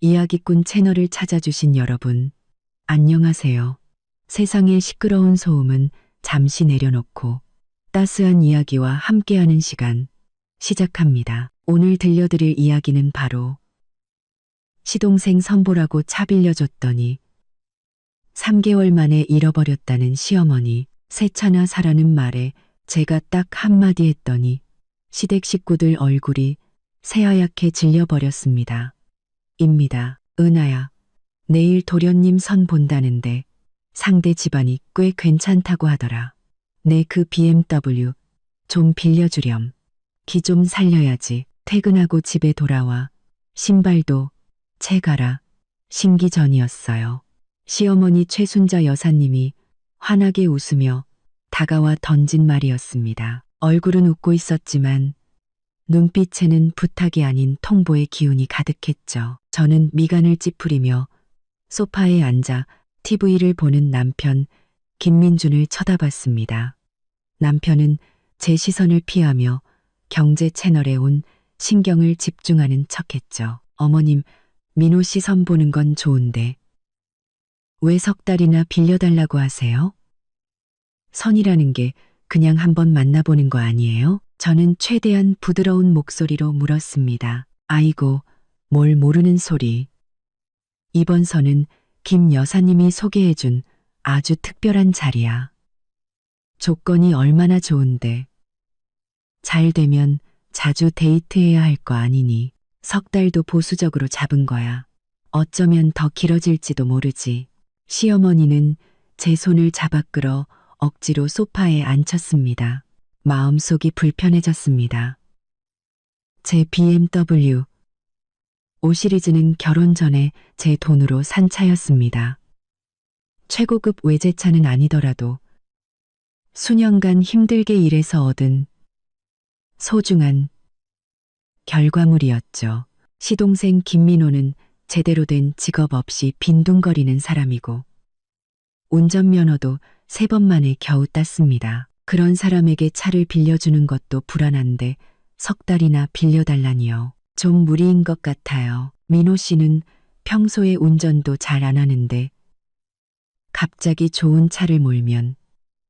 이야기꾼 채널을 찾아주신 여러분, 안녕하세요. 세상의 시끄러운 소음은 잠시 내려놓고 따스한 이야기와 함께하는 시간 시작합니다. 오늘 들려드릴 이야기는 바로 시동생 선보라고 차 빌려줬더니 3개월 만에 잃어버렸다는 시어머니. 새 차나 사라는 말에 제가 딱 한마디 했더니 시댁 식구들 얼굴이 새하얗게 질려버렸습니다. 입니다. 은하야, 내일 도련님 선 본다는데 상대 집안이 꽤 괜찮다고 하더라. 내 그 BMW 좀 빌려주렴. 기 좀 살려야지. 퇴근하고 집에 돌아와 신발도 채가라 신기 전이었어요. 시어머니 최순자 여사님이 환하게 웃으며 다가와 던진 말이었습니다. 얼굴은 웃고 있었지만 눈빛에는 부탁이 아닌 통보의 기운이 가득했죠. 저는 미간을 찌푸리며 소파에 앉아 TV를 보는 남편 김민준을 쳐다봤습니다. 남편은 제 시선을 피하며 경제 채널에 온 신경을 집중하는 척했죠. 어머님, 민호 씨 선 보는 건 좋은데 왜 석 달이나 빌려달라고 하세요? 선이라는 게 그냥 한번 만나보는 거 아니에요? 저는 최대한 부드러운 목소리로 물었습니다. 아이고, 뭘 모르는 소리. 이번 선은 김 여사님이 소개해준 아주 특별한 자리야. 조건이 얼마나 좋은데. 잘 되면 자주 데이트해야 할 거 아니니. 석 달도 보수적으로 잡은 거야. 어쩌면 더 길어질지도 모르지. 시어머니는 제 손을 잡아 끌어 억지로 소파에 앉혔습니다. 마음속이 불편해졌습니다. 제 BMW 5 시리즈는 결혼 전에 제 돈으로 산 차였습니다. 최고급 외제차는 아니더라도 수년간 힘들게 일해서 얻은 소중한 결과물이었죠. 시동생 김민호는 제대로 된 직업 없이 빈둥거리는 사람이고 운전면허도 3번 만에 겨우 땄습니다. 그런 사람에게 차를 빌려주는 것도 불안한데 석 달이나 빌려달라니요. 좀 무리인 것 같아요. 민호 씨는 평소에 운전도 잘 안 하는데 갑자기 좋은 차를 몰면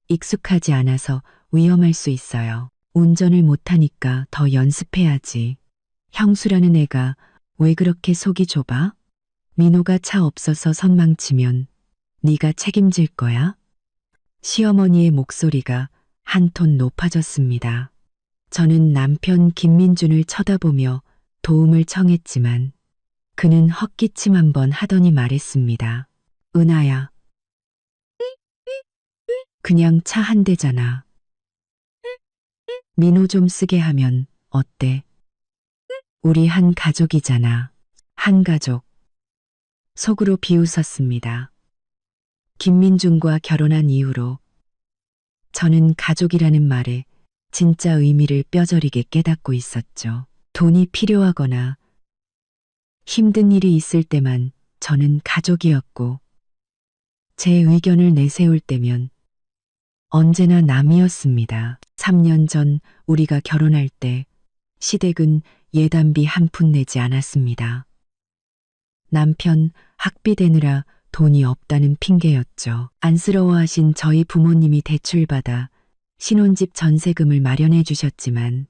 익숙하지 않아서 위험할 수 있어요. 운전을 못하니까 더 연습해야지. 형수라는 애가 왜 그렇게 속이 좁아? 민호가 차 없어서 선망치면 네가 책임질 거야? 시어머니의 목소리가 한 톤 높아졌습니다. 저는 남편 김민준을 쳐다보며 도움을 청했지만 그는 헛기침 한번 하더니 말했습니다. 은하야, 그냥 차 한 대잖아. 민호 좀 쓰게 하면 어때? 우리 한 가족이잖아. 한 가족. 속으로 비웃었습니다. 김민준과 결혼한 이후로 저는 가족이라는 말에 진짜 의미를 뼈저리게 깨닫고 있었죠. 돈이 필요하거나 힘든 일이 있을 때만 저는 가족이었고 제 의견을 내세울 때면 언제나 남이었습니다. 3년 전 우리가 결혼할 때 시댁은 예단비 한 푼 내지 않았습니다. 남편 학비 대느라 돈이 없다는 핑계였죠. 안쓰러워하신 저희 부모님이 대출받아 신혼집 전세금을 마련해 주셨지만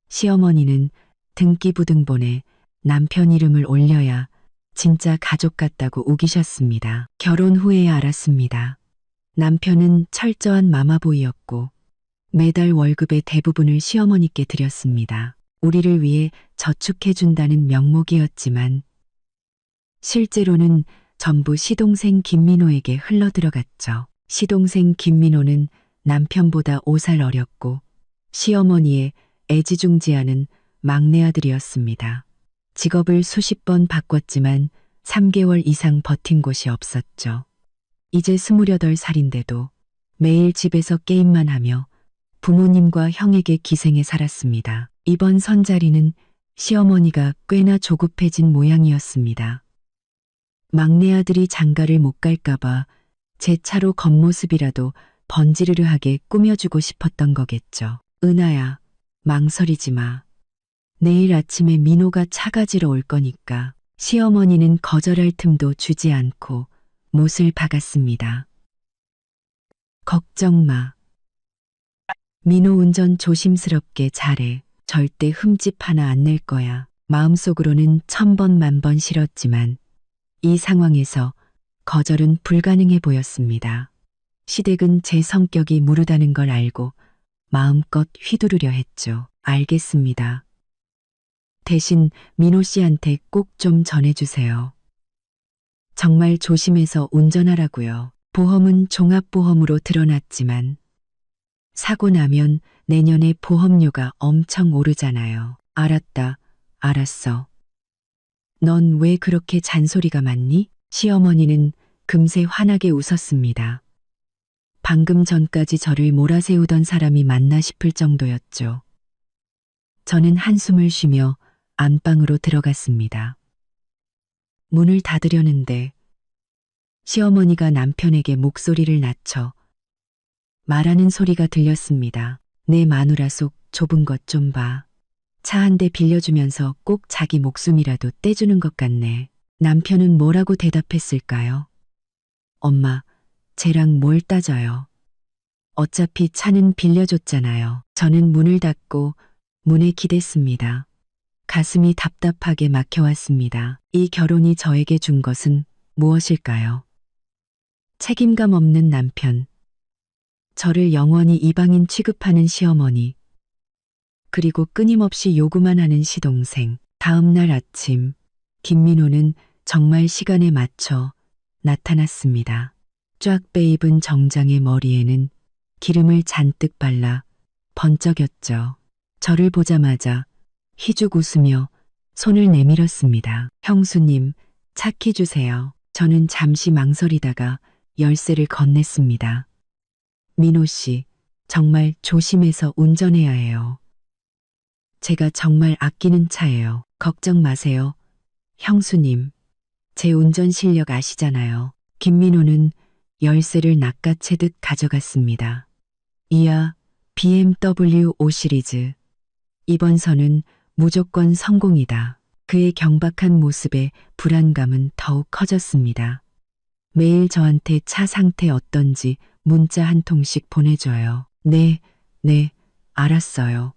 시어머니는 등기부등본에 남편 이름을 올려야 진짜 가족 같다고 우기셨습니다. 결혼 후에야 알았습니다. 남편은 철저한 마마보이였고 매달 월급의 대부분을 시어머니께 드렸습니다. 우리를 위해 저축해준다는 명목이었지만 실제로는 전부 시동생 김민호에게 흘러들어갔죠. 시동생 김민호는 남편보다 5살 어렸고 시어머니의 애지중지하는 막내 아들이었습니다. 직업을 수십 번 바꿨지만 3개월 이상 버틴 곳이 없었죠. 이제 28살인데도 매일 집에서 게임만 하며 부모님과 형에게 기생해 살았습니다. 이번 선자리는 시어머니가 꽤나 조급해진 모양이었습니다. 막내 아들이 장가를 못 갈까봐 제 차로 겉모습이라도 번지르르하게 꾸며주고 싶었던 거겠죠. 은하야, 망설이지 마. 내일 아침에 민호가 차 가지러 올 거니까 시어머니는 거절할 틈도 주지 않고 못을 박았습니다. 걱정 마. 민호 운전 조심스럽게 잘해. 절대 흠집 하나 안 낼 거야. 마음속으로는 1000번 만번 싫었지만 이 상황에서 거절은 불가능해 보였습니다. 시댁은 제 성격이 무르다는 걸 알고 마음껏 휘두르려 했죠. 알겠습니다. 대신 민호 씨한테 꼭 좀 전해주세요. 정말 조심해서 운전하라고요. 보험은 종합보험으로 드러났지만 사고 나면 내년에 보험료가 엄청 오르잖아요. 알았다. 알았어. 넌 왜 그렇게 잔소리가 많니? 시어머니는 금세 환하게 웃었습니다. 방금 전까지 저를 몰아세우던 사람이 맞나 싶을 정도였죠. 저는 한숨을 쉬며 안방으로 들어갔습니다. 문을 닫으려는데 시어머니가 남편에게 목소리를 낮춰 말하는 소리가 들렸습니다. 내 마누라 속 좁은 것 좀 봐. 차 한 대 빌려주면서 꼭 자기 목숨이라도 떼주는 것 같네. 남편은 뭐라고 대답했을까요? 엄마, 쟤랑 뭘 따져요. 어차피 차는 빌려줬잖아요. 저는 문을 닫고 문에 기댔습니다. 가슴이 답답하게 막혀왔습니다. 이 결혼이 저에게 준 것은 무엇일까요? 책임감 없는 남편, 저를 영원히 이방인 취급하는 시어머니, 그리고 끊임없이 요구만 하는 시동생. 다음 날 아침, 김민호는 정말 시간에 맞춰 나타났습니다. 쫙 빼입은 정장의 머리에는 기름을 잔뜩 발라 번쩍였죠. 저를 보자마자 희죽 웃으며 손을 내밀었습니다. 형수님, 차 키 주세요. 저는 잠시 망설이다가 열쇠를 건넸습니다. 민호 씨, 정말 조심해서 운전해야 해요. 제가 정말 아끼는 차예요. 걱정 마세요. 형수님, 제 운전 실력 아시잖아요. 김민호는 열쇠를 낚아채듯 가져갔습니다. 이야, BMW 5 시리즈. 이번 선은 무조건 성공이다. 그의 경박한 모습에 불안감은 더욱 커졌습니다. 매일 저한테 차 상태 어떤지 문자 한 통씩 보내줘요. 네, 알았어요.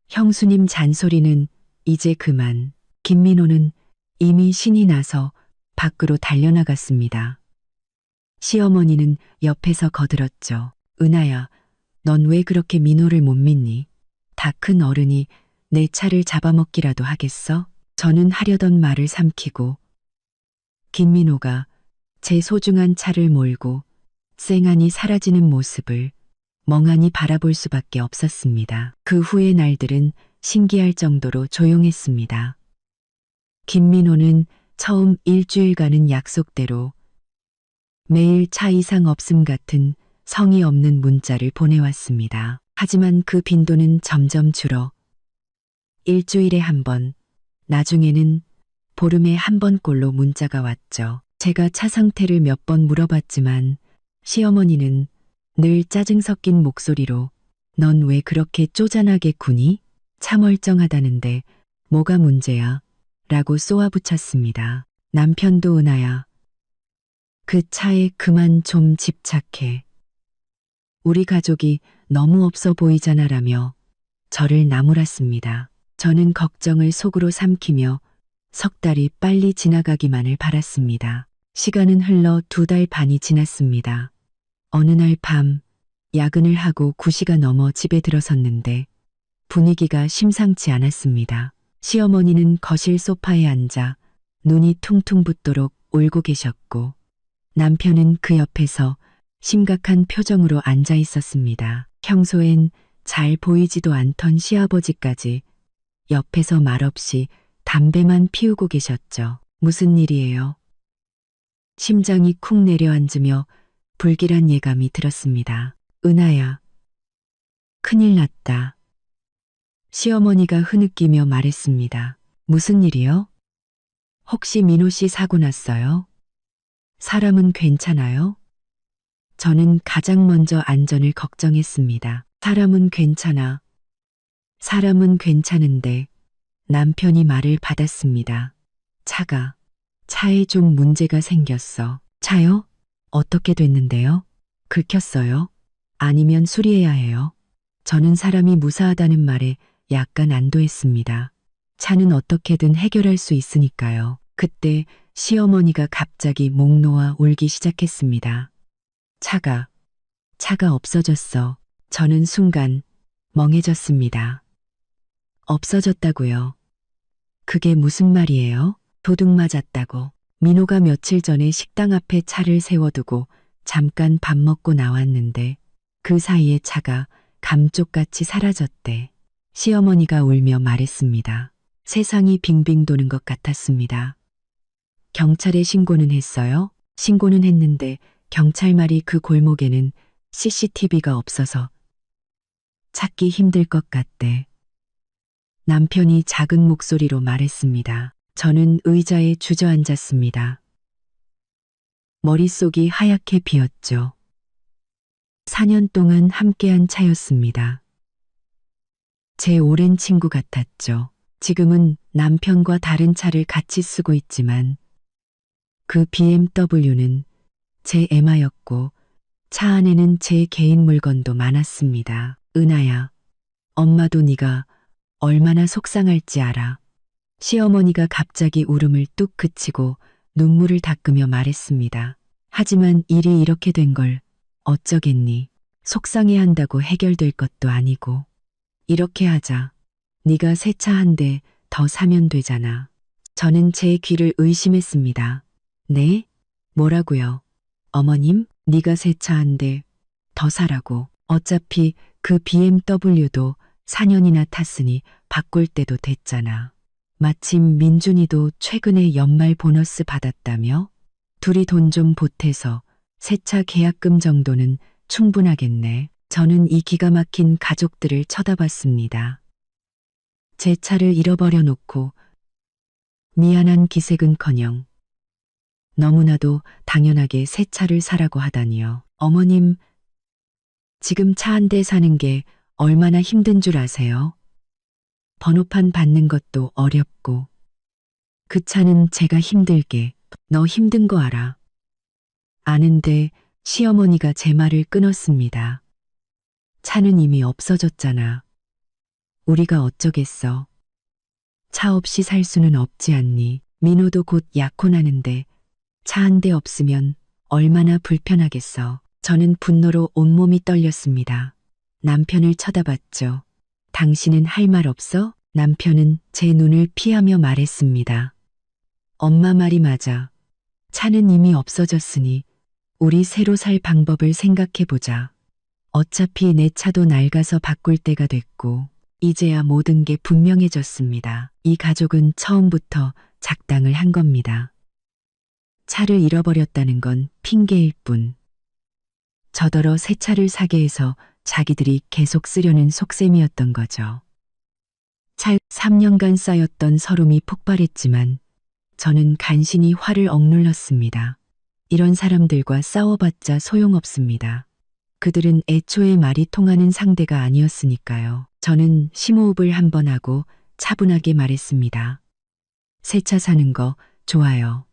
형수님 잔소리는 이제 그만. 김민호는 이미 신이 나서 밖으로 달려나갔습니다. 시어머니는 옆에서 거들었죠. 은하야, 넌 왜 그렇게 민호를 못 믿니? 다 큰 어른이 내 차를 잡아먹기라도 하겠어? 저는 하려던 말을 삼키고 김민호가 제 소중한 차를 몰고 쌩하니 사라지는 모습을 멍하니 바라볼 수밖에 없었습니다. 그 후의 날들은 신기할 정도로 조용했습니다. 김민호는 처음 일주일간은 약속대로 매일 차 이상 없음 같은 성의 없는 문자를 보내왔습니다. 하지만 그 빈도는 점점 줄어 일주일에 한 번, 나중에는 보름에 한 번꼴로 문자가 왔죠. 제가 차 상태를 몇 번 물어봤지만 시어머니는 늘 짜증 섞인 목소리로 넌 왜 그렇게 쪼잔하게 구니? 차 멀쩡하다는데 뭐가 문제야? 라고 쏘아붙였습니다. 남편도 은하야. 그 차에 그만 좀 집착해. 우리 가족이 너무 없어 보이잖아 라며 저를 나무랐습니다. 저는 걱정을 속으로 삼키며 석 달이 빨리 지나가기만을 바랐습니다. 시간은 흘러 2달 반이 지났습니다. 어느 날 밤 야근을 하고 9시가 넘어 집에 들어섰는데 분위기가 심상치 않았습니다. 시어머니는 거실 소파에 앉아 눈이 퉁퉁 붓도록 울고 계셨고 남편은 그 옆에서 심각한 표정으로 앉아 있었습니다. 평소엔 잘 보이지도 않던 시아버지까지 옆에서 말없이 담배만 피우고 계셨죠. 무슨 일이에요? 심장이 쿵 내려앉으며 불길한 예감이 들었습니다. 은하야, 큰일 났다. 시어머니가 흐느끼며 말했습니다. 무슨 일이요? 혹시 민호 씨 사고 났어요? 사람은 괜찮아요? 저는 가장 먼저 안전을 걱정했습니다. 사람은 괜찮아. 사람은 괜찮은데 남편이 말을 받았습니다. 차가 차에 좀 문제가 생겼어. 차요? 어떻게 됐는데요? 긁혔어요? 아니면 수리해야 해요? 저는 사람이 무사하다는 말에 약간 안도했습니다. 차는 어떻게든 해결할 수 있으니까요. 그때 시어머니가 갑자기 목 놓아 울기 시작했습니다. 차가 없어졌어. 저는 순간 멍해졌습니다. 없어졌다고요? 그게 무슨 말이에요? 도둑 맞았다고. 민호가 며칠 전에 식당 앞에 차를 세워두고 잠깐 밥 먹고 나왔는데 그 사이에 차가 감쪽같이 사라졌대. 시어머니가 울며 말했습니다. 세상이 빙빙 도는 것 같았습니다. 경찰에 신고는 했어요? 신고는 했는데 경찰 말이 그 골목에는 CCTV가 없어서 찾기 힘들 것 같대. 남편이 작은 목소리로 말했습니다. 저는 의자에 주저앉았습니다. 머릿속이 하얗게 비었죠. 4년 동안 함께한 차였습니다. 제 오랜 친구 같았죠. 지금은 남편과 다른 차를 같이 쓰고 있지만 그 BMW는 제 애마였고 차 안에는 제 개인 물건도 많았습니다. 은하야, 엄마도 네가 얼마나 속상할지 알아. 시어머니가 갑자기 울음을 뚝 그치고 눈물을 닦으며 말했습니다. 하지만 일이 이렇게 된 걸 어쩌겠니? 속상해한다고 해결될 것도 아니고. 이렇게 하자. 네가 새 차 한 대 더 사면 되잖아. 저는 제 귀를 의심했습니다. 네? 뭐라고요? 어머님, 네가 새 차 한 대 더 사라고. 어차피 그 BMW도 4년이나 탔으니 바꿀 때도 됐잖아. 마침 민준이도 최근에 연말 보너스 받았다며? 둘이 돈 좀 보태서 새 차 계약금 정도는 충분하겠네. 저는 이 기가 막힌 가족들을 쳐다봤습니다. 제 차를 잃어버려 놓고 미안한 기색은커녕 너무나도 당연하게 새 차를 사라고 하다니요. 어머님, 지금 차 한 대 사는 게 얼마나 힘든 줄 아세요? 번호판 받는 것도 어렵고 그 차는 제가 힘들게 너 힘든 거 알아. 아는데 시어머니가 제 말을 끊었습니다. 차는 이미 없어졌잖아. 우리가 어쩌겠어. 차 없이 살 수는 없지 않니. 민호도 곧 약혼하는데 차 한 대 없으면 얼마나 불편하겠어. 저는 분노로 온몸이 떨렸습니다. 남편을 쳐다봤죠. 당신은 할 말 없어? 남편은 제 눈을 피하며 말했습니다. 엄마 말이 맞아. 차는 이미 없어졌으니 우리 새로 살 방법을 생각해보자. 어차피 내 차도 낡아서 바꿀 때가 됐고 이제야 모든 게 분명해졌습니다. 이 가족은 처음부터 작당을 한 겁니다. 차를 잃어버렸다는 건 핑계일 뿐. 저더러 새 차를 사게 해서 자기들이 계속 쓰려는 속셈이었던 거죠. 3년간 쌓였던 서름이 폭발했지만 저는 간신히 화를 억눌렀습니다. 이런 사람들과 싸워봤자 소용없습니다. 그들은 애초에 말이 통하는 상대가 아니었으니까요. 저는 심호흡을 한번 하고 차분하게 말했습니다. 새 차 사는 거 좋아요.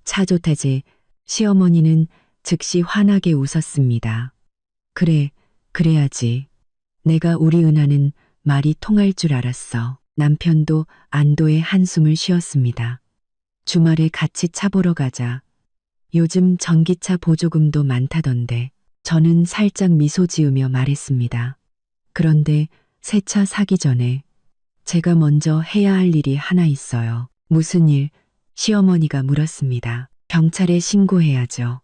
차 좋다지. 시어머니는 즉시 환하게 웃었습니다. 그래, 그래야지. 내가 우리 은하는 말이 통할 줄 알았어. 남편도 안도의 한숨을 쉬었습니다. 주말에 같이 차 보러 가자. 요즘 전기차 보조금도 많다던데. 저는 살짝 미소 지으며 말했습니다. 그런데 새 차 사기 전에 제가 먼저 해야 할 일이 하나 있어요. 무슨 일? 시어머니가 물었습니다. 경찰에 신고해야죠.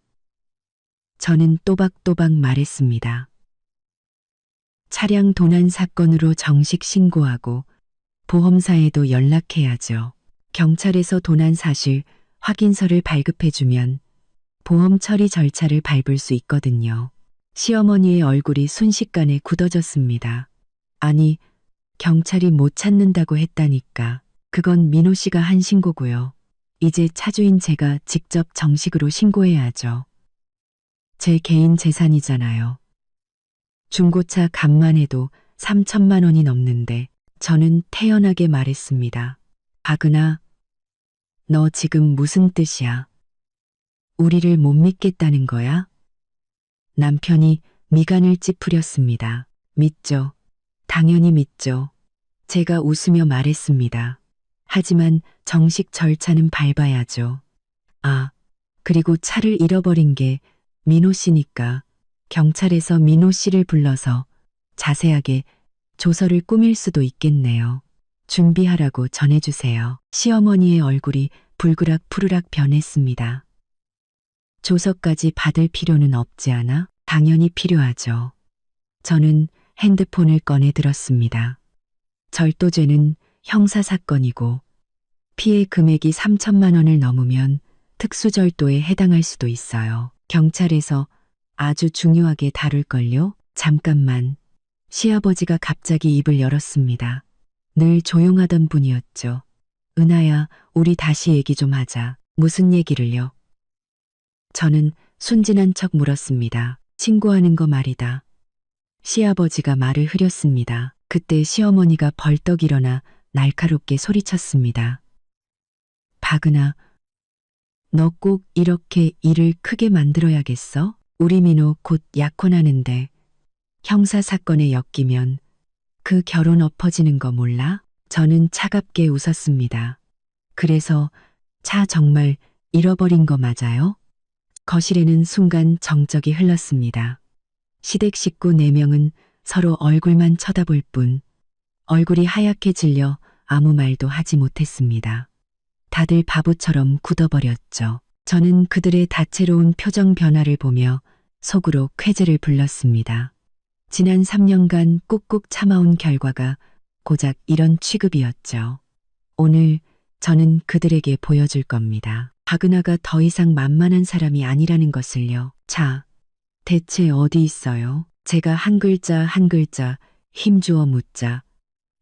저는 또박또박 말했습니다. 차량 도난 사건으로 정식 신고하고 보험사에도 연락해야죠. 경찰에서 도난 사실 확인서를 발급해주면 보험 처리 절차를 밟을 수 있거든요. 시어머니의 얼굴이 순식간에 굳어졌습니다. 아니, 경찰이 못 찾는다고 했다니까. 그건 민호 씨가 한 신고고요. 이제 차주인 제가 직접 정식으로 신고해야죠. 제 개인 재산이잖아요. 중고차 값만 해도 3천만 원이 넘는데 저는 태연하게 말했습니다. 박은하, 너 지금 무슨 뜻이야? 우리를 못 믿겠다는 거야? 남편이 미간을 찌푸렸습니다. 믿죠. 당연히 믿죠. 제가 웃으며 말했습니다. 하지만 정식 절차는 밟아야죠. 아, 그리고 차를 잃어버린 게 민호 씨니까 경찰에서 민호 씨를 불러서 자세하게 조서를 꾸밀 수도 있겠네요. 준비하라고 전해주세요. 시어머니의 얼굴이 불그락 푸르락 변했습니다. 조서까지 받을 필요는 없지 않아? 당연히 필요하죠. 저는 핸드폰을 꺼내 들었습니다. 절도죄는 형사사건이고 피해 금액이 3천만 원을 넘으면 특수절도에 해당할 수도 있어요. 경찰에서 아주 중요하게 다룰걸요? 잠깐만. 시아버지가 갑자기 입을 열었습니다. 늘 조용하던 분이었죠. 은하야, 우리 다시 얘기 좀 하자. 무슨 얘기를요? 저는 순진한 척 물었습니다. 신고하는 거 말이다. 시아버지가 말을 흐렸습니다. 그때 시어머니가 벌떡 일어나 날카롭게 소리쳤습니다. 박은하, 너 꼭 이렇게 일을 크게 만들어야겠어? 우리 민호 곧 약혼하는데 형사사건에 엮이면 그 결혼 엎어지는 거 몰라? 저는 차갑게 웃었습니다. 그래서 차 정말 잃어버린 거 맞아요? 거실에는 순간 정적이 흘렀습니다. 시댁 식구 4명은 서로 얼굴만 쳐다볼 뿐 얼굴이 하얗게 질려 아무 말도 하지 못했습니다. 다들 바보처럼 굳어버렸죠. 저는 그들의 다채로운 표정 변화를 보며 속으로 쾌재를 불렀습니다. 지난 3년간 꾹꾹 참아온 결과가 고작 이런 취급이었죠. 오늘 저는 그들에게 보여줄 겁니다. 박은하가 더 이상 만만한 사람이 아니라는 것을요. 자, 대체 어디 있어요? 제가 한 글자 한 글자 힘주어 묻자.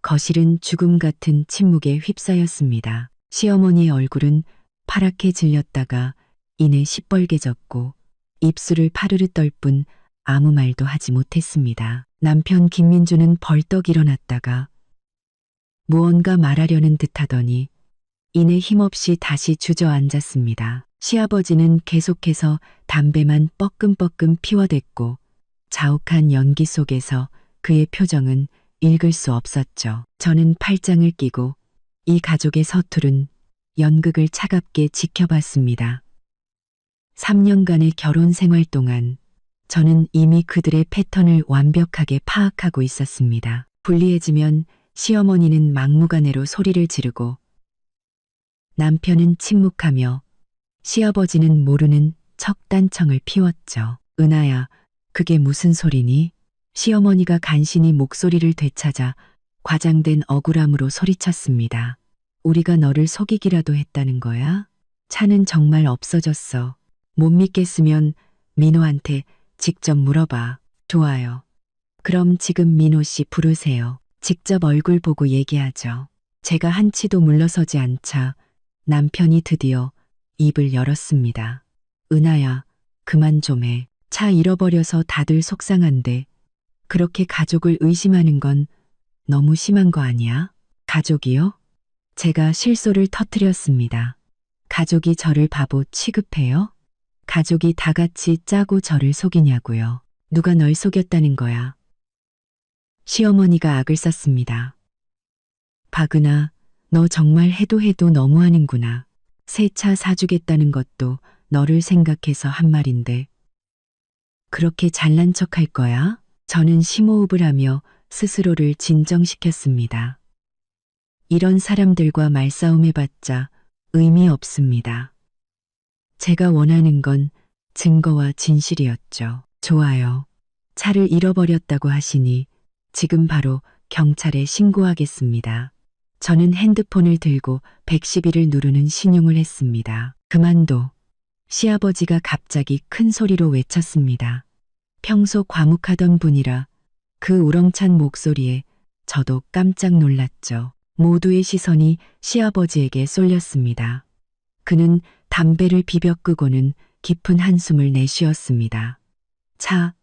거실은 죽음 같은 침묵에 휩싸였습니다. 시어머니의 얼굴은 파랗게 질렸다가 이내 시뻘개졌고 입술을 파르르 떨 뿐 아무 말도 하지 못했습니다. 남편 김민주는 벌떡 일어났다가 무언가 말하려는 듯하더니 이내 힘없이 다시 주저앉았습니다. 시아버지는 계속해서 담배만 뻐끔뻐끔 피워댔고 자욱한 연기 속에서 그의 표정은 읽을 수 없었죠. 저는 팔짱을 끼고 이 가족의 서투른 연극을 차갑게 지켜봤습니다. 3년간의 결혼 생활 동안 저는 이미 그들의 패턴을 완벽하게 파악하고 있었습니다. 불리해지면 시어머니는 막무가내로 소리를 지르고 남편은 침묵하며 시아버지는 모르는 척단청을 피웠죠. 은하야, 그게 무슨 소리니? 시어머니가 간신히 목소리를 되찾아 과장된 억울함으로 소리쳤습니다. 우리가 너를 속이기라도 했다는 거야? 차는 정말 없어졌어. 못 믿겠으면 민호한테 직접 물어봐. 좋아요. 그럼 지금 민호 씨 부르세요. 직접 얼굴 보고 얘기하죠. 제가 한치도 물러서지 않자 남편이 드디어 입을 열었습니다. 은하야, 그만 좀 해. 차 잃어버려서 다들 속상한데 그렇게 가족을 의심하는 건 너무 심한 거 아니야? 가족이요? 제가 실소를 터뜨렸습니다. 가족이 저를 바보 취급해요? 가족이 다 같이 짜고 저를 속이냐고요. 누가 널 속였다는 거야. 시어머니가 악을 썼습니다. 박은하, 너 정말 해도 해도 너무하는구나. 새 차 사주겠다는 것도 너를 생각해서 한 말인데. 그렇게 잘난 척 할 거야? 저는 심호흡을 하며 스스로를 진정시켰습니다. 이런 사람들과 말싸움해봤자 의미 없습니다. 제가 원하는 건 증거와 진실이었죠. 좋아요. 차를 잃어버렸다고 하시니 지금 바로 경찰에 신고하겠습니다. 저는 핸드폰을 들고 112를 누르는 신용을 했습니다. 그만둬. 시아버지가 갑자기 큰 소리로 외쳤습니다. 평소 과묵하던 분이라 그 우렁찬 목소리에 저도 깜짝 놀랐죠. 모두의 시선이 시아버지에게 쏠렸습니다. 그는 담배를 비벼 끄고는 깊은 한숨을 내쉬었습니다. 차,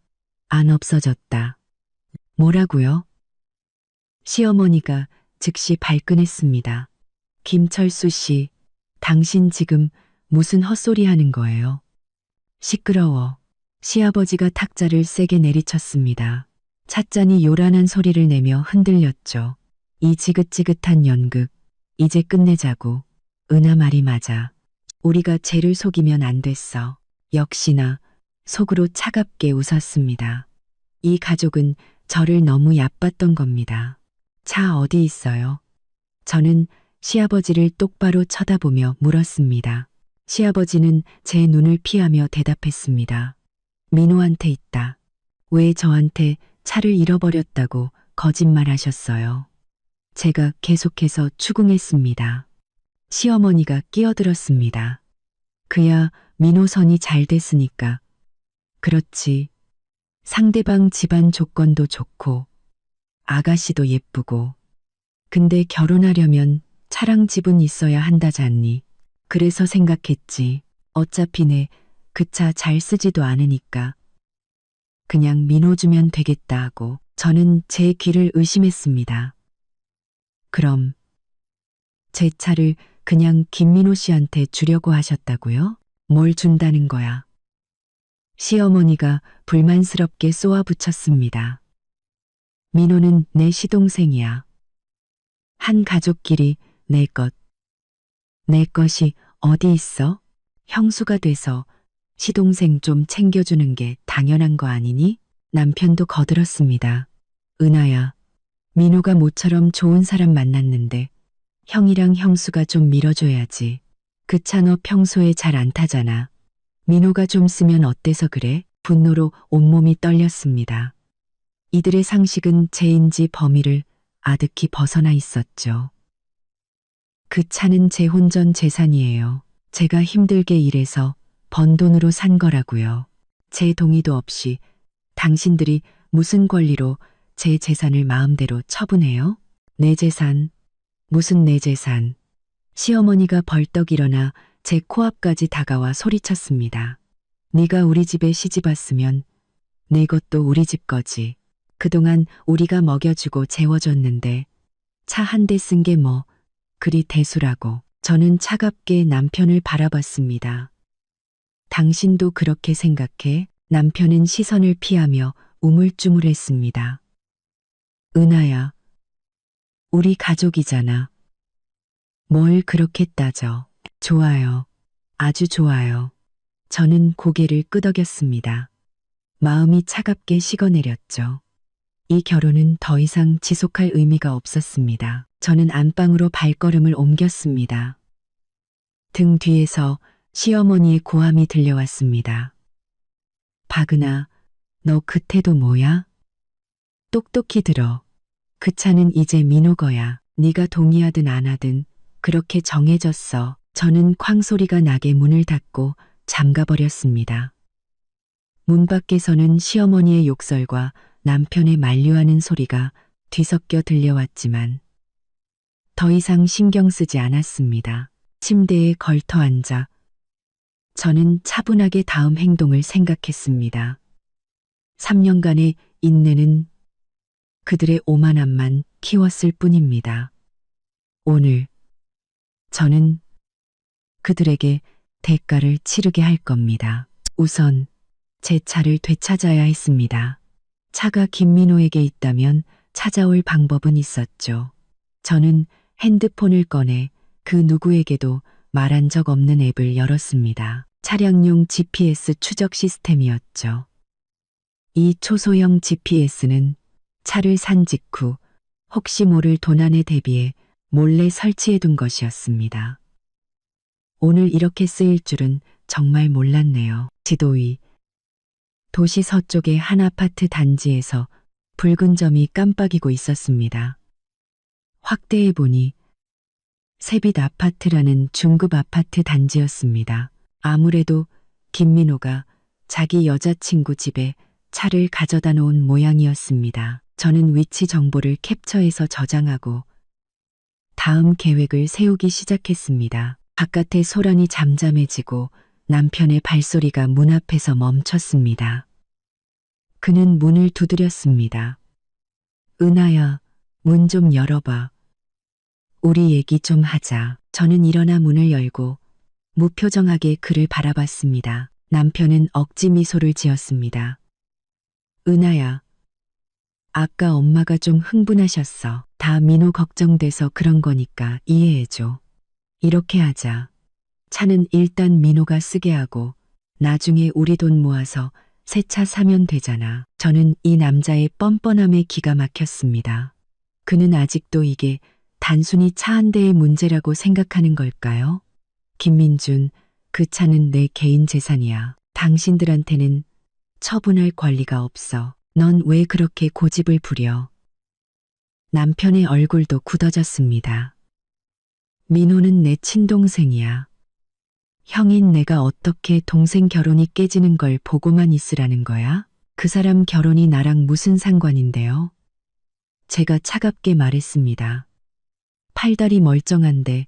안 없어졌다. 뭐라고요? 시어머니가 즉시 발끈했습니다. 김철수 씨, 당신 지금 무슨 헛소리 하는 거예요? 시끄러워. 시아버지가 탁자를 세게 내리쳤습니다. 찻잔이 요란한 소리를 내며 흔들렸죠. 이 지긋지긋한 연극, 이제 끝내자고. 은하 말이 맞아. 우리가 쟤를 속이면 안 됐어. 역시나 속으로 차갑게 웃었습니다. 이 가족은 저를 너무 얕봤던 겁니다. 차 어디 있어요? 저는 시아버지를 똑바로 쳐다보며 물었습니다. 시아버지는 제 눈을 피하며 대답했습니다. 민호한테 있다. 왜 저한테 차를 잃어버렸다고 거짓말하셨어요? 제가 계속해서 추궁했습니다. 시어머니가 끼어들었습니다. 그야 민호선이 잘 됐으니까. 그렇지. 상대방 집안 조건도 좋고 아가씨도 예쁘고. 근데 결혼하려면 차랑 집은 있어야 한다잖니. 그래서 생각했지. 어차피 내 그 차 잘 쓰지도 않으니까. 그냥 민호 주면 되겠다 하고 저는 제 귀를 의심했습니다. 그럼 제 차를 그냥 김민호 씨한테 주려고 하셨다고요? 뭘 준다는 거야? 시어머니가 불만스럽게 쏘아붙였습니다. 민호는 내 시동생이야. 한 가족끼리 내 것. 내 것이 어디 있어? 형수가 돼서 시동생 좀 챙겨주는 게 당연한 거 아니니? 남편도 거들었습니다. 은하야, 민호가 모처럼 좋은 사람 만났는데 형이랑 형수가 좀 밀어줘야지. 그 차 너 평소에 잘 안 타잖아. 민호가 좀 쓰면 어때서 그래? 분노로 온몸이 떨렸습니다. 이들의 상식은 제인지 범위를 아득히 벗어나 있었죠. 그 차는 제 혼전 재산이에요. 제가 힘들게 일해서 번 돈으로 산 거라고요. 제 동의도 없이 당신들이 무슨 권리로 제 재산을 마음대로 처분해요? 내 재산, 무슨 내 재산. 시어머니가 벌떡 일어나 제 코앞까지 다가와 소리쳤습니다. 네가 우리 집에 시집 왔으면 내 것도 우리 집 거지. 그동안 우리가 먹여주고 재워줬는데 차 한 대 쓴 게 뭐 그리 대수라고. 저는 차갑게 남편을 바라봤습니다. 당신도 그렇게 생각해? 남편은 시선을 피하며 우물쭈물했습니다. 은하야, 우리 가족이잖아. 뭘 그렇게 따져. 좋아요. 아주 좋아요. 저는 고개를 끄덕였습니다. 마음이 차갑게 식어내렸죠. 이 결혼은 더 이상 지속할 의미가 없었습니다. 저는 안방으로 발걸음을 옮겼습니다. 등 뒤에서 시어머니의 고함이 들려왔습니다. 박은아, 너 그 태도 뭐야? 똑똑히 들어. 그 차는 이제 민호 거야. 네가 동의하든 안 하든 그렇게 정해졌어. 저는 쾅소리가 나게 문을 닫고 잠가버렸습니다. 문 밖에서는 시어머니의 욕설과 남편의 만류하는 소리가 뒤섞여 들려왔지만 더 이상 신경 쓰지 않았습니다. 침대에 걸터 앉아 저는 차분하게 다음 행동을 생각했습니다. 3년간의 인내는 그들의 오만함만 키웠을 뿐입니다. 오늘 저는 그들에게 대가를 치르게 할 겁니다. 우선 제 차를 되찾아야 했습니다. 차가 김민호에게 있다면 찾아올 방법은 있었죠. 저는 핸드폰을 꺼내 그 누구에게도 말한 적 없는 앱을 열었습니다. 차량용 GPS 추적 시스템이었죠. 이 초소형 GPS는 차를 산 직후 혹시 모를 도난에 대비해 몰래 설치해 둔 것이었습니다. 오늘 이렇게 쓰일 줄은 정말 몰랐네요. 지도 위 도시 서쪽의 한 아파트 단지에서 붉은 점이 깜빡이고 있었습니다. 확대해 보니 새빛 아파트라는 중급 아파트 단지였습니다. 아무래도 김민호가 자기 여자친구 집에 차를 가져다 놓은 모양이었습니다. 저는 위치 정보를 캡처해서 저장하고 다음 계획을 세우기 시작했습니다. 바깥의 소란이 잠잠해지고 남편의 발소리가 문 앞에서 멈췄습니다. 그는 문을 두드렸습니다. 은하야, 문 좀 열어봐. 우리 얘기 좀 하자. 저는 일어나 문을 열고 무표정하게 그를 바라봤습니다. 남편은 억지 미소를 지었습니다. 은하야, 아까 엄마가 좀 흥분하셨어. 다 민호 걱정돼서 그런 거니까 이해해줘. 이렇게 하자. 차는 일단 민호가 쓰게 하고 나중에 우리 돈 모아서 새 차 사면 되잖아. 저는 이 남자의 뻔뻔함에 기가 막혔습니다. 그는 아직도 이게 단순히 차 한 대의 문제라고 생각하는 걸까요? 김민준, 그 차는 내 개인 재산이야. 당신들한테는 처분할 권리가 없어. 넌 왜 그렇게 고집을 부려? 남편의 얼굴도 굳어졌습니다. 민호는 내 친동생이야. 형인 내가 어떻게 동생 결혼이 깨지는 걸 보고만 있으라는 거야? 그 사람 결혼이 나랑 무슨 상관인데요? 제가 차갑게 말했습니다. 팔다리 멀쩡한데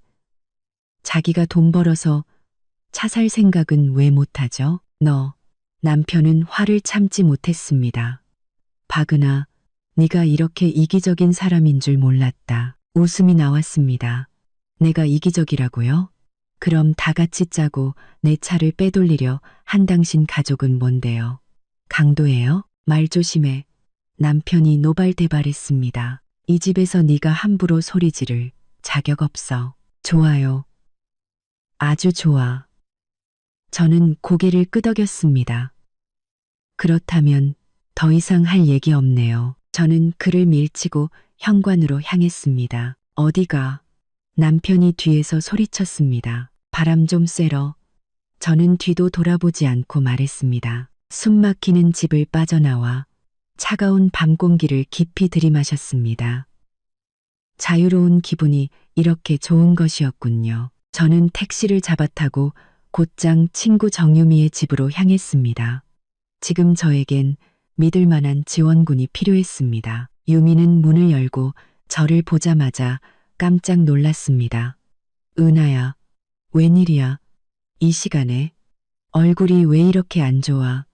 자기가 돈 벌어서 차 살 생각은 왜 못하죠? 너. 남편은 화를 참지 못했습니다. 박은아, 네가 이렇게 이기적인 사람인 줄 몰랐다. 웃음이 나왔습니다. 내가 이기적이라고요? 그럼 다 같이 짜고 내 차를 빼돌리려 한 당신 가족은 뭔데요? 강도예요? 말 조심해. 남편이 노발대발했습니다. 이 집에서 네가 함부로 소리 지를 자격 없어. 좋아요. 아주 좋아. 저는 고개를 끄덕였습니다. 그렇다면 더 이상 할 얘기 없네요. 저는 그를 밀치고 현관으로 향했습니다. 어디가? 남편이 뒤에서 소리쳤습니다. 바람 좀 쐬러. 저는 뒤도 돌아보지 않고 말했습니다. 숨 막히는 집을 빠져나와 차가운 밤 공기를 깊이 들이마셨습니다. 자유로운 기분이 이렇게 좋은 것이었군요. 저는 택시를 잡아타고 곧장 친구 정유미의 집으로 향했습니다. 지금 저에겐 믿을 만한 지원군이 필요했습니다. 유미는 문을 열고 저를 보자마자 깜짝 놀랐습니다. 은하야, 웬일이야? 이 시간에? 얼굴이 왜 이렇게 안 좋아?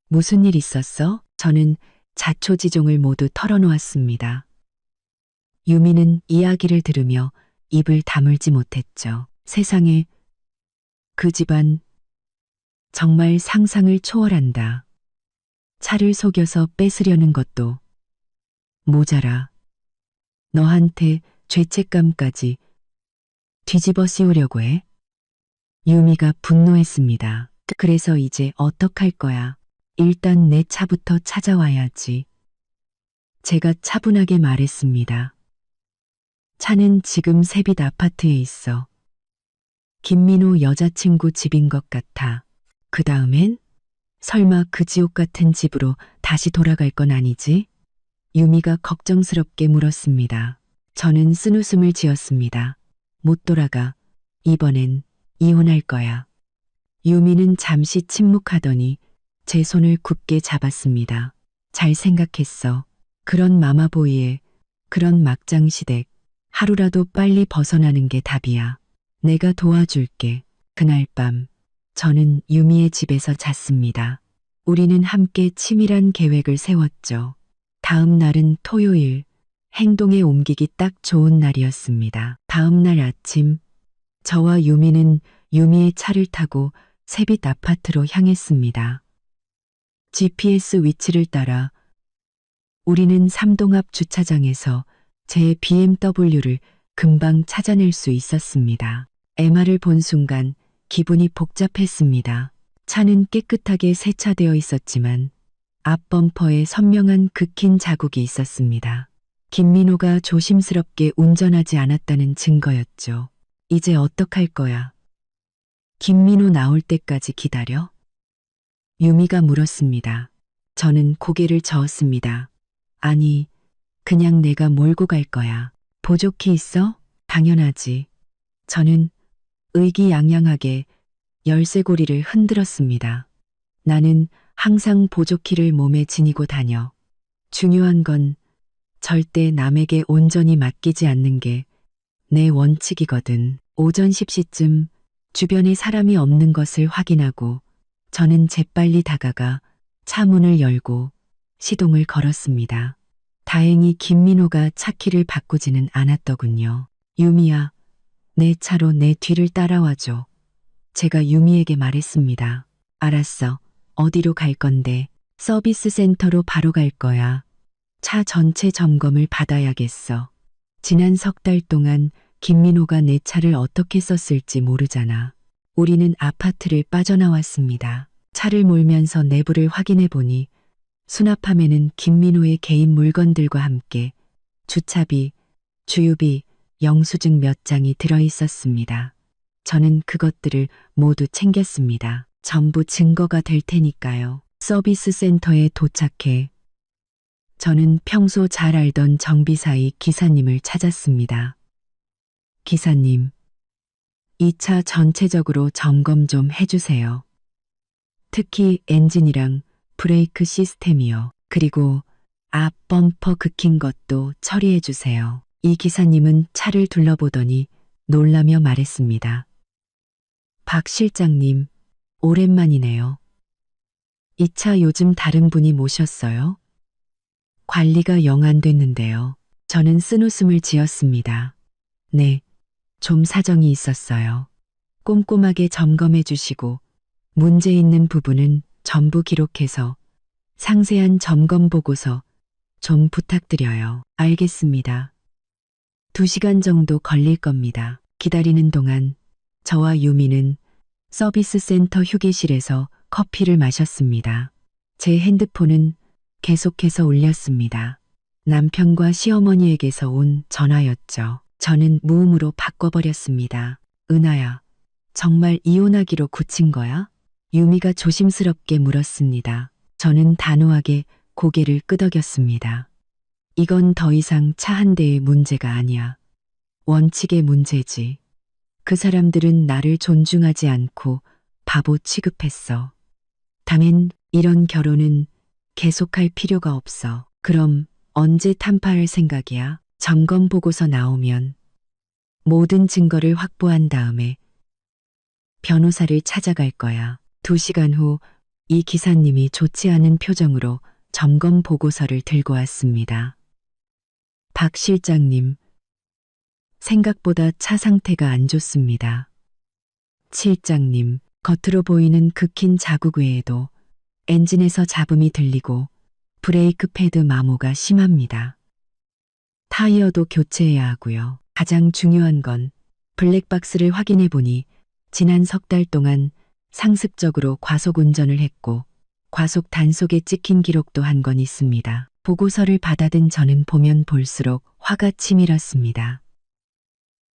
무슨 일 있었어? 저는 자초지종을 모두 털어놓았습니다. 유미는 이야기를 들으며 입을 다물지 못했죠. 세상에, 그 집안 정말 상상을 초월한다. 차를 속여서 뺏으려는 것도 모자라. 너한테 죄책감까지 뒤집어 씌우려고 해? 유미가 분노했습니다. 그래서 이제 어떡할 거야? 일단 내 차부터 찾아와야지. 제가 차분하게 말했습니다. 차는 지금 세빛 아파트에 있어. 김민호 여자친구 집인 것 같아. 그 다음엔? 설마 그 지옥 같은 집으로 다시 돌아갈 건 아니지? 유미가 걱정스럽게 물었습니다. 저는 쓴웃음을 지었습니다. 못 돌아가. 이번엔 이혼할 거야. 유미는 잠시 침묵하더니 제 손을 굳게 잡았습니다. 잘 생각했어. 그런 마마보이에, 그런 막장 시댁, 하루라도 빨리 벗어나는 게 답이야. 내가 도와줄게. 그날 밤, 저는 유미의 집에서 잤습니다. 우리는 함께 치밀한 계획을 세웠죠. 다음 날은 토요일, 행동에 옮기기 딱 좋은 날이었습니다. 다음 날 아침, 저와 유미는 유미의 차를 타고 세빛 아파트로 향했습니다. GPS 위치를 따라 우리는 삼동 앞 주차장에서 제 BMW를 금방 찾아낼 수 있었습니다. MR을 본 순간 기분이 복잡했습니다. 차는 깨끗하게 세차되어 있었지만 앞 범퍼에 선명한 긁힌 자국이 있었습니다. 김민호가 조심스럽게 운전하지 않았다는 증거였죠. 이제 어떡할 거야? 김민호 나올 때까지 기다려? 유미가 물었습니다. 저는 고개를 저었습니다. 아니, 그냥 내가 몰고 갈 거야. 보조키 있어? 당연하지. 저는 의기양양하게 열쇠고리를 흔들었습니다. 나는 항상 보조키를 몸에 지니고 다녀. 중요한 건 절대 남에게 온전히 맡기지 않는 게 내 원칙이거든. 오전 10시쯤 주변에 사람이 없는 것을 확인하고 저는 재빨리 다가가 차 문을 열고 시동을 걸었습니다. 다행히 김민호가 차 키를 바꾸지는 않았더군요. 유미야, 내 차로 내 뒤를 따라와줘. 제가 유미에게 말했습니다. 알았어. 어디로 갈 건데? 서비스 센터로 바로 갈 거야. 차 전체 점검을 받아야겠어. 지난 석 달 동안 김민호가 내 차를 어떻게 썼을지 모르잖아. 우리는 아파트를 빠져나왔습니다. 차를 몰면서 내부를 확인해 보니 수납함에는 김민호의 개인 물건들과 함께 주차비, 주유비, 영수증 몇 장이 들어 있었습니다. 저는 그것들을 모두 챙겼습니다. 전부 증거가 될 테니까요. 서비스 센터에 도착해 저는 평소 잘 알던 정비사의 기사님을 찾았습니다. 기사님, 이 차 전체적으로 점검 좀 해주세요. 특히 엔진이랑 브레이크 시스템이요. 그리고 앞 범퍼 긁힌 것도 처리해 주세요. 이 기사님은 차를 둘러보더니 놀라며 말했습니다. 박 실장님, 오랜만이네요. 이 차 요즘 다른 분이 모셨어요? 관리가 영 안 됐는데요. 저는 쓴웃음을 지었습니다. 네, 좀 사정이 있었어요. 꼼꼼하게 점검해 주시고 문제 있는 부분은 전부 기록해서 상세한 점검 보고서 좀 부탁드려요. 알겠습니다. 2시간 정도 걸릴 겁니다. 기다리는 동안 저와 유미는 서비스 센터 휴게실에서 커피를 마셨습니다. 제 핸드폰은 계속해서 울렸습니다. 남편과 시어머니에게서 온 전화였죠. 저는 무음으로 바꿔버렸습니다. 은하야, 정말 이혼하기로 굳힌 거야? 유미가 조심스럽게 물었습니다. 저는 단호하게 고개를 끄덕였습니다. 이건 더 이상 차 한 대의 문제가 아니야. 원칙의 문제지. 그 사람들은 나를 존중하지 않고 바보 취급했어. 다men 이런 결혼은 계속할 필요가 없어. 그럼 언제 탄파할 생각이야? 점검 보고서 나오면 모든 증거를 확보한 다음에 변호사를 찾아갈 거야. 2시간 후 이 기사님이 좋지 않은 표정으로 점검 보고서를 들고 왔습니다. 박 실장님, 생각보다 차 상태가 안 좋습니다. 실장님, 겉으로 보이는 긁힌 자국 외에도 엔진에서 잡음이 들리고 브레이크 패드 마모가 심합니다. 타이어도 교체해야 하고요. 가장 중요한 건 블랙박스를 확인해 보니 지난 석 달 동안 상습적으로 과속 운전을 했고 과속 단속에 찍힌 기록도 한 건 있습니다. 보고서를 받아든 저는 보면 볼수록 화가 치밀었습니다.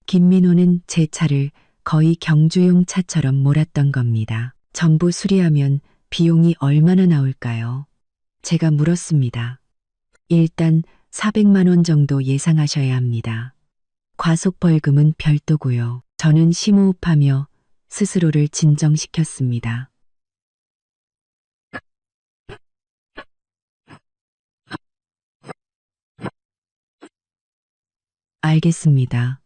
김민호는 제 차를 거의 경주용 차처럼 몰았던 겁니다. 전부 수리하면 비용이 얼마나 나올까요? 제가 물었습니다. 일단 400만 원 정도 예상하셔야 합니다. 과속 벌금은 별도고요. 저는 심호흡하며 스스로를 진정시켰습니다. 알겠습니다.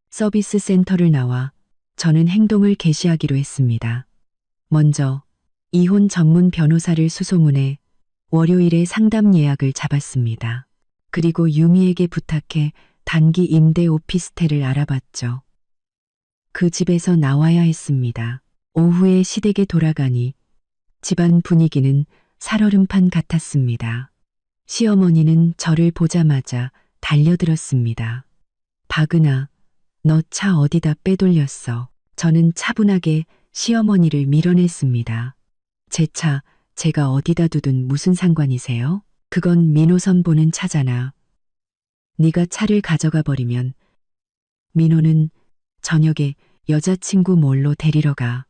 서비스 센터를 나와 저는 행동을 개시하기로 했습니다. 먼저 이혼 전문 변호사를 수소문해 월요일에 상담 예약을 잡았습니다. 그리고 유미에게 부탁해 단기 임대 오피스텔을 알아봤죠. 그 집에서 나와야 했습니다. 오후에 시댁에 돌아가니 집안 분위기는 살얼음판 같았습니다. 시어머니는 저를 보자마자 달려들었습니다. 박은아, 너 차 어디다 빼돌렸어? 저는 차분하게 시어머니를 밀어냈습니다. 제 차, 제가 어디다 두든 무슨 상관이세요? 그건 민호선 보는 차잖아. 네가 차를 가져가 버리면 민호는 저녁에 여자친구 몰로 데리러 가.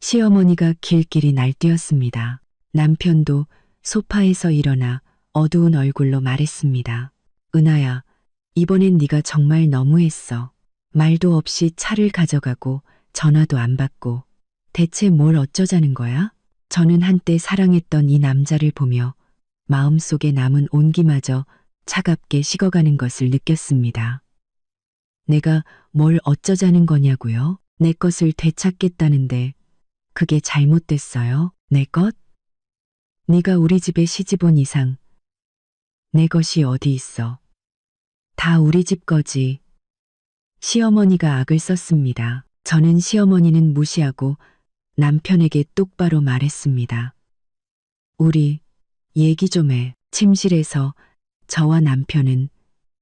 시어머니가 길길이 날뛰었습니다. 남편도 소파에서 일어나 어두운 얼굴로 말했습니다. 은하야, 이번엔 네가 정말 너무했어. 말도 없이 차를 가져가고 전화도 안 받고 대체 뭘 어쩌자는 거야? 저는 한때 사랑했던 이 남자를 보며 마음속에 남은 온기마저 차갑게 식어가는 것을 느꼈습니다. 내가 뭘 어쩌자는 거냐고요? 내 것을 되찾겠다는데 그게 잘못됐어요? 내 것? 네가 우리 집에 시집 온 이상 내 것이 어디 있어? 다 우리 집 거지. 시어머니가 악을 썼습니다. 저는 시어머니는 무시하고 남편에게 똑바로 말했습니다. 우리 얘기 좀 해. 침실에서 저와 남편은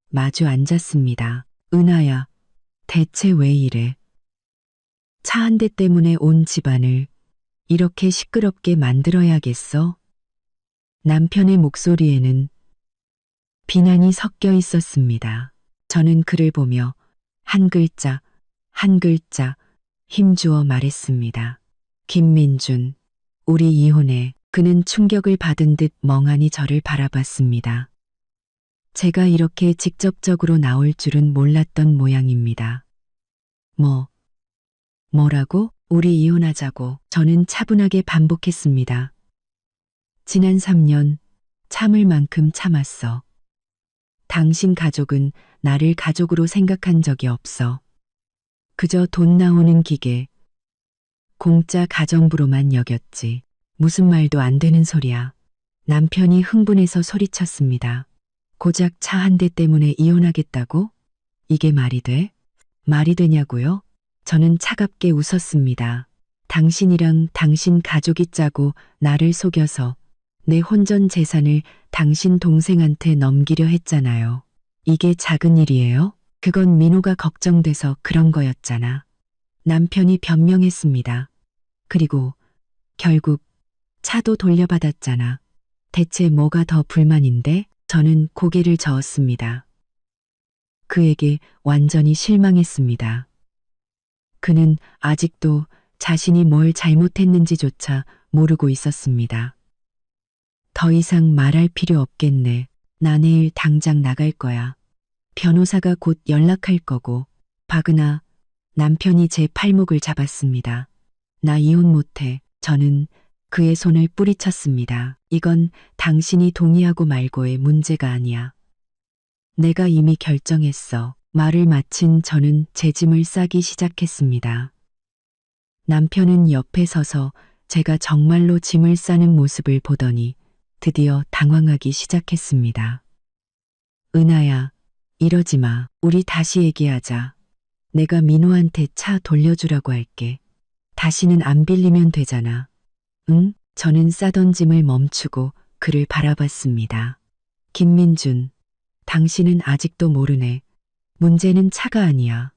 마주 앉았습니다. 은하야, 대체 왜 이래? 차 한 대 때문에 온 집안을 이렇게 시끄럽게 만들어야겠어? 남편의 목소리에는 비난이 섞여 있었습니다. 저는 그를 보며 한 글자, 한 글자 힘주어 말했습니다. 김민준, 우리 이혼해. 그는 충격을 받은 듯 멍하니 저를 바라봤습니다. 제가 이렇게 직접적으로 나올 줄은 몰랐던 모양입니다. 뭐라고? 우리 이혼하자고. 저는 차분하게 반복했습니다. 지난 3년 참을 만큼 참았어. 당신 가족은 나를 가족으로 생각한 적이 없어. 그저 돈 나오는 기계, 공짜 가정부로만 여겼지. 무슨 말도 안 되는 소리야. 남편이 흥분해서 소리쳤습니다. 고작 차 한 대 때문에 이혼하겠다고? 이게 말이 돼? 말이 되냐고요? 저는 차갑게 웃었습니다. 당신이랑 당신 가족이 짜고 나를 속여서 내 혼전 재산을 당신 동생한테 넘기려 했잖아요. 이게 작은 일이에요? 그건 민호가 걱정돼서 그런 거였잖아. 남편이 변명했습니다. 그리고 결국 차도 돌려받았잖아. 대체 뭐가 더 불만인데? 저는 고개를 저었습니다. 그에게 완전히 실망했습니다. 그는 아직도 자신이 뭘 잘못했는지조차 모르고 있었습니다. 더 이상 말할 필요 없겠네. 나 내일 당장 나갈 거야. 변호사가 곧 연락할 거고. 박은하, 남편이 제 팔목을 잡았습니다. 나 이혼 못해. 저는 그의 손을 뿌리쳤습니다. 이건 당신이 동의하고 말고의 문제가 아니야. 내가 이미 결정했어. 말을 마친 저는 제 짐을 싸기 시작했습니다. 남편은 옆에 서서 제가 정말로 짐을 싸는 모습을 보더니 드디어 당황하기 시작했습니다. 은하야, 이러지 마. 우리 다시 얘기하자. 내가 민호한테 차 돌려주라고 할게. 다시는 안 빌리면 되잖아. 응? 저는 싸던 짐을 멈추고 그를 바라봤습니다. 김민준, 당신은 아직도 모르네. 문제는 차가 아니야.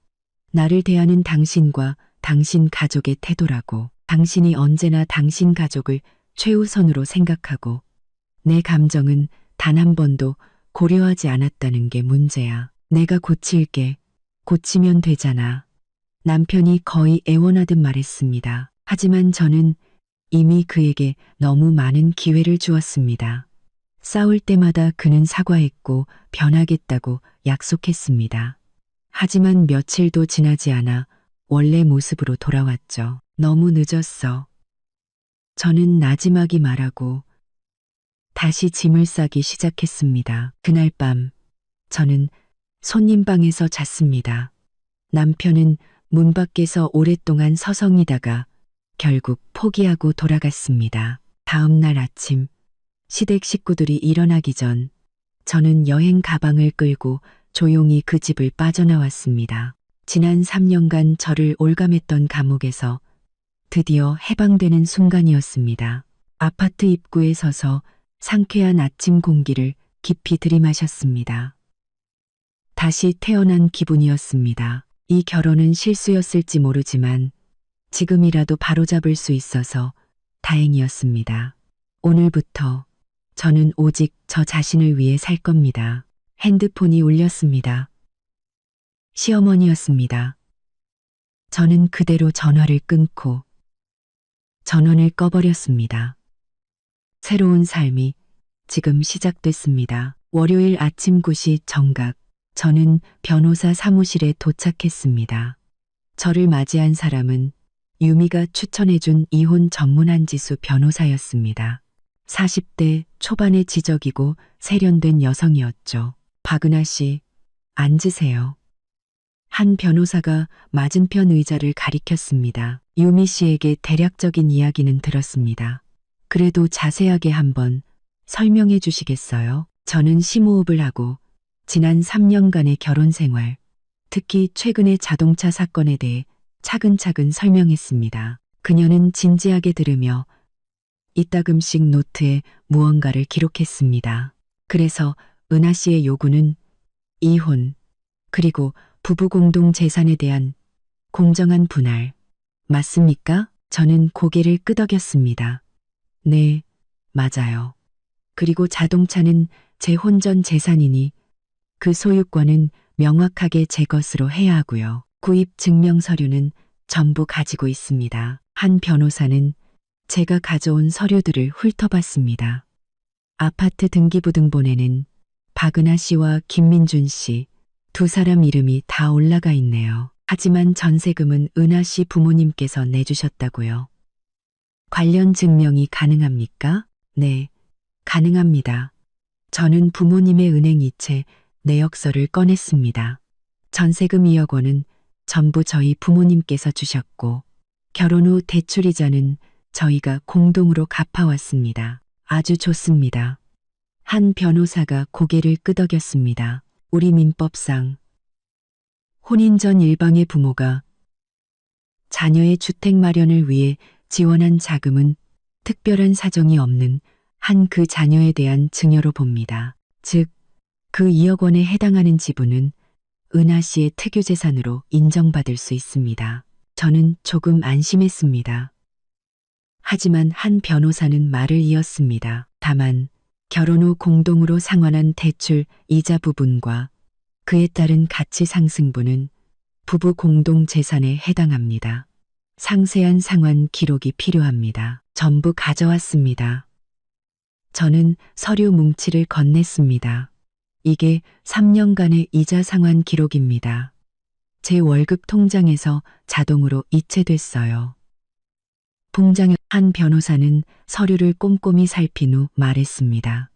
나를 대하는 당신과 당신 가족의 태도라고. 당신이 언제나 당신 가족을 최우선으로 생각하고 내 감정은 단 한 번도 고려하지 않았다는 게 문제야. 내가 고칠게. 고치면 되잖아. 남편이 거의 애원하듯 말했습니다. 하지만 저는 이미 그에게 너무 많은 기회를 주었습니다. 싸울 때마다 그는 사과했고 변하겠다고 약속했습니다. 하지만 며칠도 지나지 않아 원래 모습으로 돌아왔죠. 너무 늦었어. 저는 나지막이 말하고 다시 짐을 싸기 시작했습니다. 그날 밤 저는 손님 방에서 잤습니다. 남편은 문 밖에서 오랫동안 서성이다가 결국 포기하고 돌아갔습니다. 다음 날 아침 시댁 식구들이 일어나기 전 저는 여행 가방을 끌고 조용히 그 집을 빠져나왔습니다. 지난 3년간 저를 올감했던 감옥에서 드디어 해방되는 순간이었습니다. 아파트 입구에 서서 상쾌한 아침 공기를 깊이 들이마셨습니다. 다시 태어난 기분이었습니다. 이 결혼은 실수였을지 모르지만 지금이라도 바로잡을 수 있어서 다행이었습니다. 오늘부터 저는 오직 저 자신을 위해 살 겁니다. 핸드폰이 울렸습니다. 시어머니였습니다. 저는 그대로 전화를 끊고 전원을 꺼버렸습니다. 새로운 삶이 지금 시작됐습니다. 월요일 아침 9시 정각, 저는 변호사 사무실에 도착했습니다. 저를 맞이한 사람은 유미가 추천해준 이혼 전문 한지수 변호사였습니다. 40대 초반의 지적이고 세련된 여성이었죠. 박은하 씨, 앉으세요. 한 변호사가 맞은편 의자를 가리켰습니다. 유미 씨에게 대략적인 이야기는 들었습니다. 그래도 자세하게 한번 설명해 주시겠어요? 저는 심호흡을 하고 지난 3년간의 결혼 생활, 특히 최근의 자동차 사건에 대해 차근차근 설명했습니다. 그녀는 진지하게 들으며 이따금씩 노트에 무언가를 기록했습니다. 그래서 은하 씨의 요구는 이혼, 그리고 부부 공동 재산에 대한 공정한 분할, 맞습니까? 저는 고개를 끄덕였습니다. 네, 맞아요. 그리고 자동차는 제 혼전 재산이니 그 소유권은 명확하게 제 것으로 해야 하고요. 구입 증명 서류는 전부 가지고 있습니다. 한 변호사는 제가 가져온 서류들을 훑어봤습니다. 아파트 등기부등본에는 박은하 씨와 김민준 씨 두 사람 이름이 다 올라가 있네요. 하지만 전세금은 은하 씨 부모님께서 내주셨다고요. 관련 증명이 가능합니까? 네, 가능합니다. 저는 부모님의 은행 이체 내역서를 꺼냈습니다. 전세금 2억 원은 전부 저희 부모님께서 주셨고 결혼 후 대출이자는 저희가 공동으로 갚아왔습니다. 아주 좋습니다. 한 변호사가 고개를 끄덕였습니다. 우리 민법상 혼인 전 일방의 부모가 자녀의 주택 마련을 위해 지원한 자금은 특별한 사정이 없는 한 그 자녀에 대한 증여로 봅니다. 즉, 그 2억 원에 해당하는 지분은 은하 씨의 특유재산으로 인정받을 수 있습니다. 저는 조금 안심했습니다. 하지만 한 변호사는 말을 이었습니다. 다만 결혼 후 공동으로 상환한 대출 이자 부분과 그에 따른 가치 상승분은 부부 공동 재산에 해당합니다. 상세한 상환 기록이 필요합니다. 전부 가져왔습니다. 저는 서류 뭉치를 건넸습니다. 이게 3년간의 이자 상환 기록입니다. 제 월급 통장에서 자동으로 이체됐어요. 통장에 한 변호사는 서류를 꼼꼼히 살핀 후 말했습니다.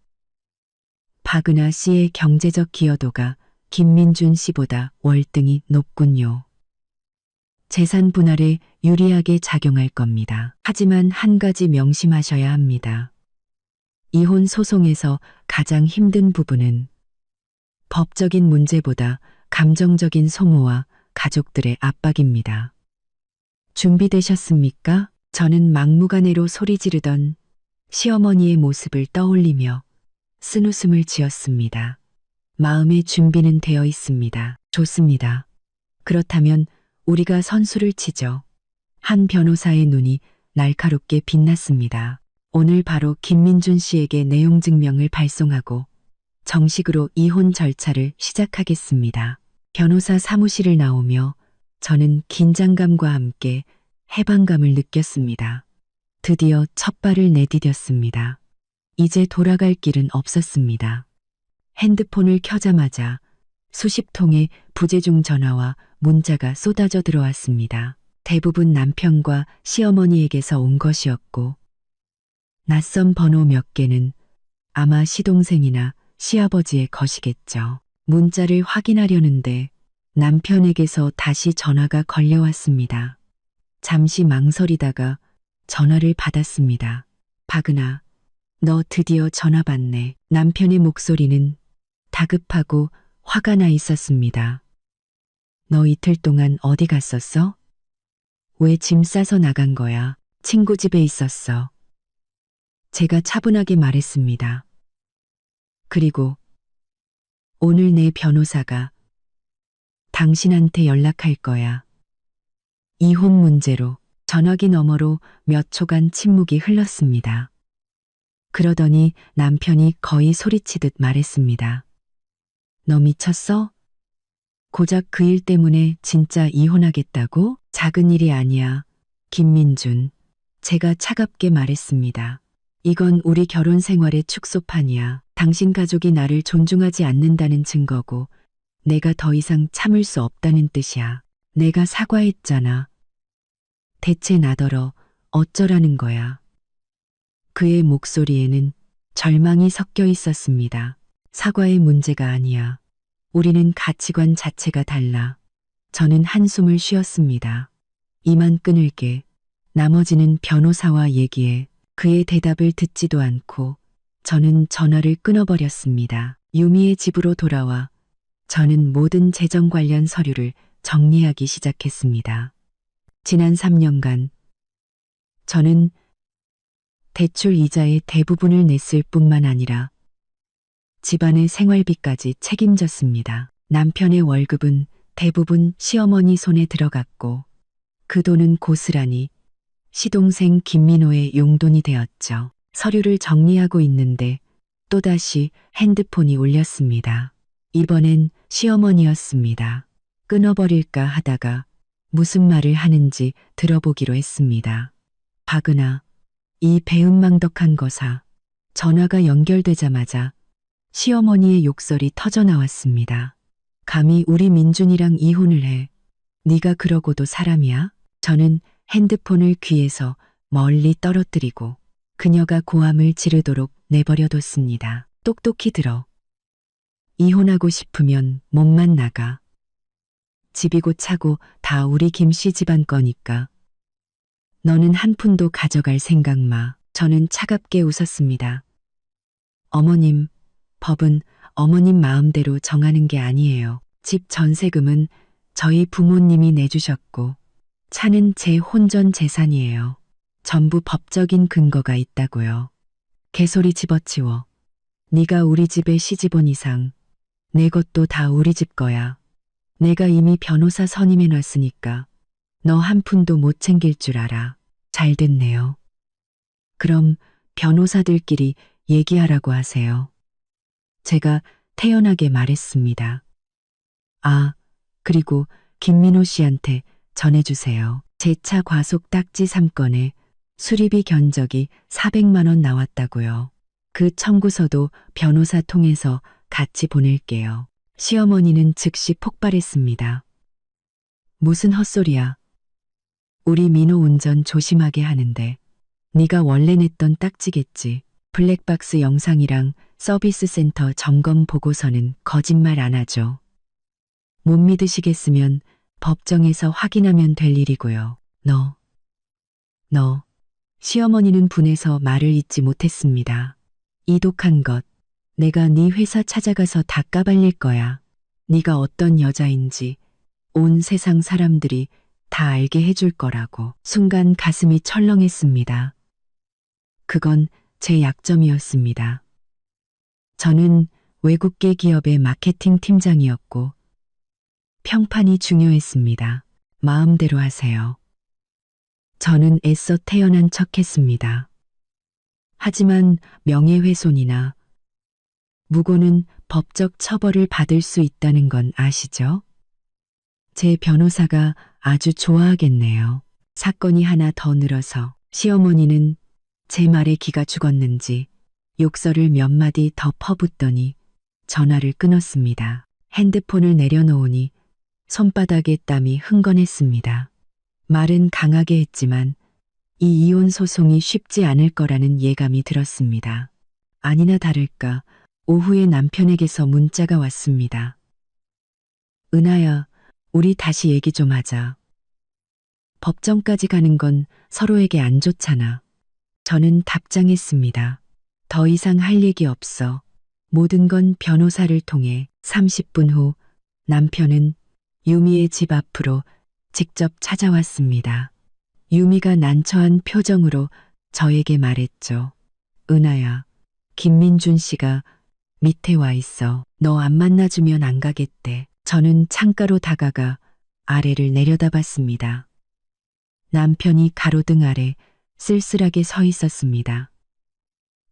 박은하 씨의 경제적 기여도가 김민준 씨보다 월등히 높군요. 재산 분할에 유리하게 작용할 겁니다. 하지만 한 가지 명심하셔야 합니다. 이혼 소송에서 가장 힘든 부분은 법적인 문제보다 감정적인 소모와 가족들의 압박입니다. 준비되셨습니까? 저는 막무가내로 소리 지르던 시어머니의 모습을 떠올리며 쓴웃음을 지었습니다. 마음의 준비는 되어 있습니다. 좋습니다. 그렇다면 우리가 선수를 치죠. 한 변호사의 눈이 날카롭게 빛났습니다. 오늘 바로 김민준 씨에게 내용 증명을 발송하고 정식으로 이혼 절차를 시작하겠습니다. 변호사 사무실을 나오며 저는 긴장감과 함께 해방감을 느꼈습니다. 드디어 첫 발을 내디뎠습니다. 이제 돌아갈 길은 없었습니다. 핸드폰을 켜자마자 수십 통의 부재중 전화와 문자가 쏟아져 들어왔습니다. 대부분 남편과 시어머니에게서 온 것이었고 낯선 번호 몇 개는 아마 시동생이나 시아버지의 것이겠죠. 문자를 확인하려는데 남편에게서 다시 전화가 걸려왔습니다. 잠시 망설이다가 전화를 받았습니다. 박은하, 너 드디어 전화 받네. 남편의 목소리는 다급하고 화가 나 있었습니다. 너 이틀 동안 어디 갔었어? 왜 짐 싸서 나간 거야? 친구 집에 있었어. 제가 차분하게 말했습니다. 그리고 오늘 내 변호사가 당신한테 연락할 거야. 이혼 문제로. 전화기 너머로 몇 초간 침묵이 흘렀습니다. 그러더니 남편이 거의 소리치듯 말했습니다. 너 미쳤어? 고작 그 일 때문에 진짜 이혼하겠다고? 작은 일이 아니야. 김민준. 제가 차갑게 말했습니다. 이건 우리 결혼 생활의 축소판이야. 당신 가족이 나를 존중하지 않는다는 증거고 내가 더 이상 참을 수 없다는 뜻이야. 내가 사과했잖아. 대체 나더러 어쩌라는 거야. 그의 목소리에는 절망이 섞여 있었습니다. 사과의 문제가 아니야. 우리는 가치관 자체가 달라. 저는 한숨을 쉬었습니다. 이만 끊을게. 나머지는 변호사와 얘기해. 그의 대답을 듣지도 않고 저는 전화를 끊어버렸습니다. 유미의 집으로 돌아와 저는 모든 재정 관련 서류를 정리하기 시작했습니다. 지난 3년간 저는 대출 이자의 대부분을 냈을 뿐만 아니라 집안의 생활비까지 책임졌습니다. 남편의 월급은 대부분 시어머니 손에 들어갔고 그 돈은 고스란히 시동생 김민호의 용돈이 되었죠. 서류를 정리하고 있는데 또다시 핸드폰이 울렸습니다. 이번엔 시어머니였습니다. 끊어버릴까 하다가 무슨 말을 하는지 들어보기로 했습니다. 박은아, 이 배은망덕한 거사. 전화가 연결되자마자 시어머니의 욕설이 터져나왔습니다. 감히 우리 민준이랑 이혼을 해. 네가 그러고도 사람이야? 저는 핸드폰을 귀에서 멀리 떨어뜨리고 그녀가 고함을 지르도록 내버려뒀습니다. 똑똑히 들어. 이혼하고 싶으면 몸만 나가. 집이고 차고 다 우리 김씨 집안 거니까. 너는 한 푼도 가져갈 생각 마. 저는 차갑게 웃었습니다. 어머님, 법은 어머님 마음대로 정하는 게 아니에요. 집 전세금은 저희 부모님이 내주셨고 차는 제 혼전 재산이에요. 전부 법적인 근거가 있다고요. 개소리 집어치워. 네가 우리 집에 시집 온 이상 내 것도 다 우리 집 거야. 내가 이미 변호사 선임해놨으니까 너 한 푼도 못 챙길 줄 알아. 잘 됐네요. 그럼 변호사들끼리 얘기하라고 하세요. 제가 태연하게 말했습니다. 아, 그리고 김민호 씨한테 전해주세요. 제 차 과속 딱지 3건에 수리비 견적이 400만 원 나왔다고요. 그 청구서도 변호사 통해서 같이 보낼게요. 시어머니는 즉시 폭발했습니다. 무슨 헛소리야. 우리 민호 운전 조심하게 하는데 네가 원래 냈던 딱지겠지. 블랙박스 영상이랑 서비스 센터 점검 보고서는 거짓말 안 하죠. 못 믿으시겠으면 법정에서 확인하면 될 일이고요. 너. 시어머니는 분해서 말을 잇지 못했습니다. 이 독한 것. 내가 네 회사 찾아가서 다 까발릴 거야. 네가 어떤 여자인지 온 세상 사람들이 다 알게 해줄 거라고. 순간 가슴이 철렁했습니다. 그건 제 약점이었습니다. 저는 외국계 기업의 마케팅 팀장이었고 평판이 중요했습니다. 마음대로 하세요. 저는 애써 태연한 척했습니다. 하지만 명예훼손이나 무고는 법적 처벌을 받을 수 있다는 건 아시죠? 제 변호사가 아주 좋아하겠네요. 사건이 하나 더 늘어서 시어머니는 제 말에 기가 죽었는지 욕설을 몇 마디 더 퍼붓더니 전화를 끊었습니다. 핸드폰을 내려놓으니 손바닥에 땀이 흥건했습니다. 말은 강하게 했지만 이 이혼 소송이 쉽지 않을 거라는 예감이 들었습니다. 아니나 다를까 오후에 남편에게서 문자가 왔습니다. 은하야, 우리 다시 얘기 좀 하자. 법정까지 가는 건 서로에게 안 좋잖아. 저는 답장했습니다. 더 이상 할 얘기 없어. 모든 건 변호사를 통해. 30분 후 남편은 유미의 집 앞으로 직접 찾아왔습니다. 유미가 난처한 표정으로 저에게 말했죠. 은하야, 김민준 씨가 밑에 와 있어. 너 안 만나주면 안 가겠대. 저는 창가로 다가가 아래를 내려다봤습니다. 남편이 가로등 아래 쓸쓸하게 서 있었습니다.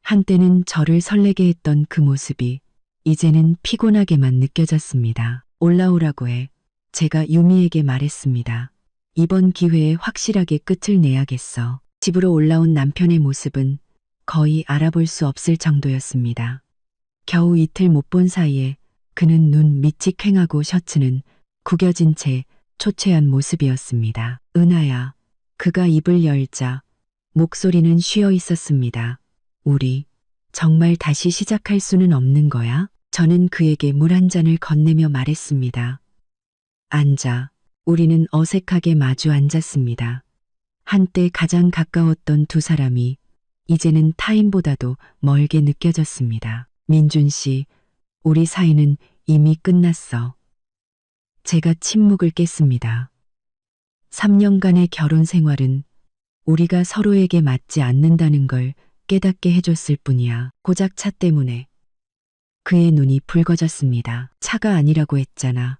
한때는 저를 설레게 했던 그 모습이 이제는 피곤하게만 느껴졌습니다. 올라오라고 해. 제가 유미에게 말했습니다. 이번 기회에 확실하게 끝을 내야겠어. 집으로 올라온 남편의 모습은 거의 알아볼 수 없을 정도였습니다. 겨우 이틀 못 본 사이에 그는 눈 밑이 퀭하고 셔츠는 구겨진 채 초췌한 모습이었습니다. 은하야. 그가 입을 열자 목소리는 쉬어 있었습니다. 우리 정말 다시 시작할 수는 없는 거야? 저는 그에게 물 한 잔을 건네며 말했습니다. 앉아. 우리는 어색하게 마주 앉았습니다. 한때 가장 가까웠던 두 사람이 이제는 타인보다도 멀게 느껴졌습니다. 민준 씨, 우리 사이는 이미 끝났어. 제가 침묵을 깼습니다. 3년간의 결혼 생활은 우리가 서로에게 맞지 않는다는 걸 깨닫게 해줬을 뿐이야. 고작 차 때문에. 그의 눈이 붉어졌습니다. 차가 아니라고 했잖아.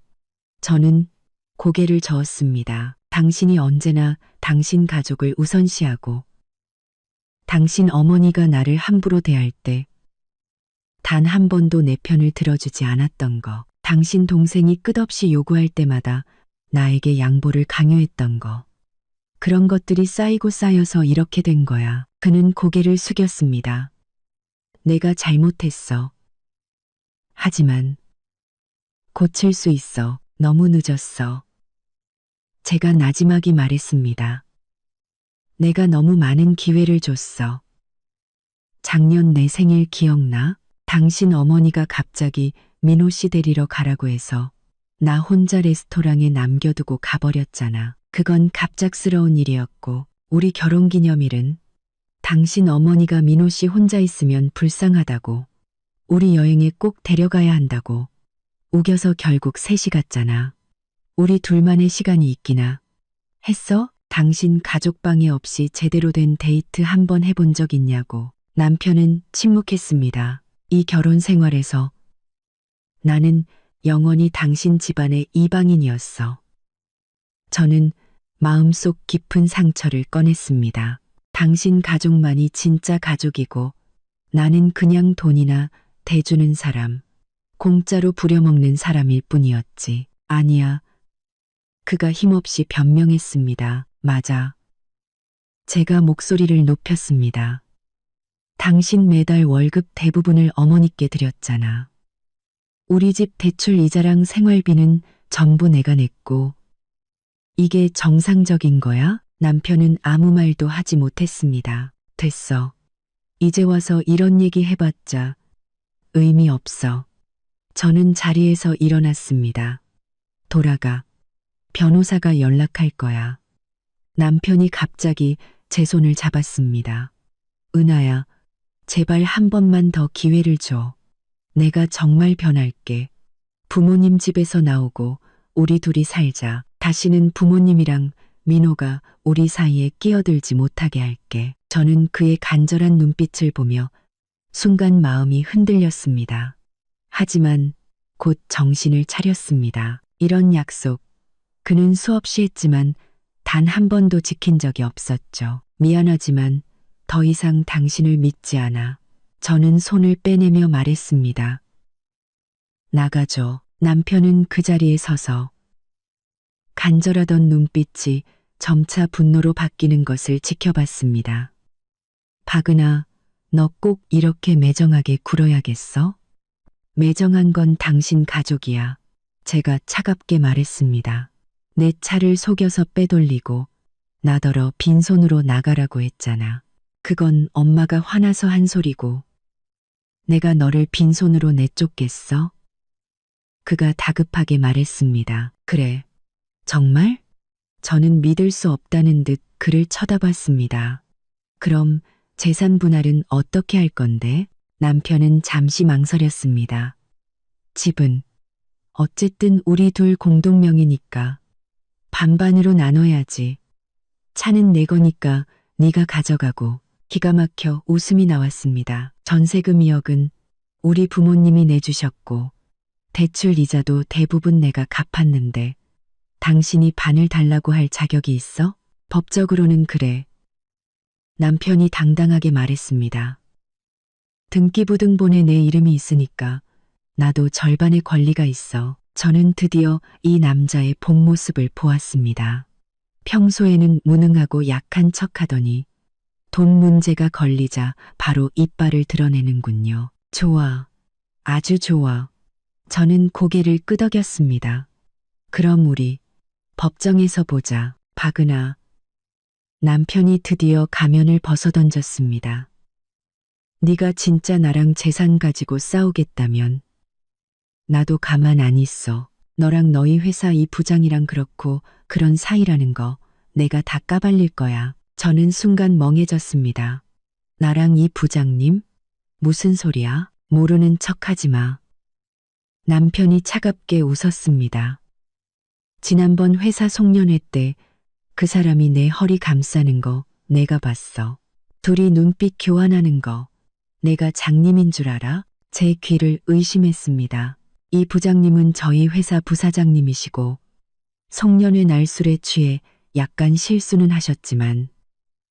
저는 고개를 저었습니다. 당신이 언제나 당신 가족을 우선시하고 당신 어머니가 나를 함부로 대할 때 단 한 번도 내 편을 들어주지 않았던 거, 당신 동생이 끝없이 요구할 때마다 나에게 양보를 강요했던 거, 그런 것들이 쌓이고 쌓여서 이렇게 된 거야. 그는 고개를 숙였습니다. 내가 잘못했어. 하지만 고칠 수 있어. 너무 늦었어. 제가 나지막이 말했습니다. 내가 너무 많은 기회를 줬어. 작년 내 생일 기억나? 당신 어머니가 갑자기 민호 씨 데리러 가라고 해서 나 혼자 레스토랑에 남겨두고 가버렸잖아. 그건 갑작스러운 일이었고 우리 결혼기념일은 당신 어머니가 민호 씨 혼자 있으면 불쌍하다고 우리 여행에 꼭 데려가야 한다고 우겨서 결국 셋이 갔잖아. 우리 둘만의 시간이 있기나 했어? 당신 가족방해 없이 제대로 된 데이트 한 번 해본 적 있냐고. 남편은 침묵했습니다. 이 결혼 생활에서 나는 영원히 당신 집안의 이방인이었어. 저는 마음속 깊은 상처를 꺼냈습니다. 당신 가족만이 진짜 가족이고 나는 그냥 돈이나 대주는 사람, 공짜로 부려먹는 사람일 뿐이었지. 아니야. 그가 힘없이 변명했습니다. 맞아. 제가 목소리를 높였습니다. 당신 매달 월급 대부분을 어머니께 드렸잖아. 우리 집 대출 이자랑 생활비는 전부 내가 냈고 이게 정상적인 거야? 남편은 아무 말도 하지 못했습니다. 됐어. 이제 와서 이런 얘기 해봤자 의미 없어. 저는 자리에서 일어났습니다. 돌아가. 변호사가 연락할 거야. 남편이 갑자기 제 손을 잡았습니다. 은하야, 제발 한 번만 더 기회를 줘. 내가 정말 변할게. 부모님 집에서 나오고 우리 둘이 살자. 다시는 부모님이랑 민호가 우리 사이에 끼어들지 못하게 할게. 저는 그의 간절한 눈빛을 보며 순간 마음이 흔들렸습니다. 하지만 곧 정신을 차렸습니다. 이런 약속, 그는 수없이 했지만 단 한 번도 지킨 적이 없었죠. 미안하지만 더 이상 당신을 믿지 않아. 저는 손을 빼내며 말했습니다. 나가줘. 남편은 그 자리에 서서 간절하던 눈빛이 점차 분노로 바뀌는 것을 지켜봤습니다. 박은아, 너 꼭 이렇게 매정하게 굴어야겠어? 매정한 건 당신 가족이야. 제가 차갑게 말했습니다. 내 차를 속여서 빼돌리고 나더러 빈손으로 나가라고 했잖아. 그건 엄마가 화나서 한 소리고 내가 너를 빈손으로 내쫓겠어? 그가 다급하게 말했습니다. 그래. 정말? 저는 믿을 수 없다는 듯 그를 쳐다봤습니다. 그럼 재산 분할은 어떻게 할 건데? 남편은 잠시 망설였습니다. 집은 어쨌든 우리 둘 공동명의니까 반반으로 나눠야지. 차는 내 거니까 네가 가져가고. 기가 막혀 웃음이 나왔습니다. 전세금 2억은 우리 부모님이 내주셨고 대출 이자도 대부분 내가 갚았는데 당신이 반을 달라고 할 자격이 있어? 법적으로는 그래. 남편이 당당하게 말했습니다. 등기부등본에 내 이름이 있으니까 나도 절반의 권리가 있어. 저는 드디어 이 남자의 본 모습을 보았습니다. 평소에는 무능하고 약한 척하더니 돈 문제가 걸리자 바로 이빨을 드러내는군요. 좋아. 아주 좋아. 저는 고개를 끄덕였습니다. 그럼 우리 법정에서 보자. 박은아. 남편이 드디어 가면을 벗어던졌습니다. 네가 진짜 나랑 재산 가지고 싸우겠다면 나도 가만 안 있어. 너랑 너희 회사 이 부장이랑 그렇고 그런 사이라는 거 내가 다 까발릴 거야. 저는 순간 멍해졌습니다. 나랑 이 부장님? 무슨 소리야? 모르는 척하지 마. 남편이 차갑게 웃었습니다. 지난번 회사 송년회 때 그 사람이 내 허리 감싸는 거 내가 봤어. 둘이 눈빛 교환하는 거 내가 장님인 줄 알아? 제 귀를 의심했습니다. 이 부장님은 저희 회사 부사장님이시고 송년회 날 술에 취해 약간 실수는 하셨지만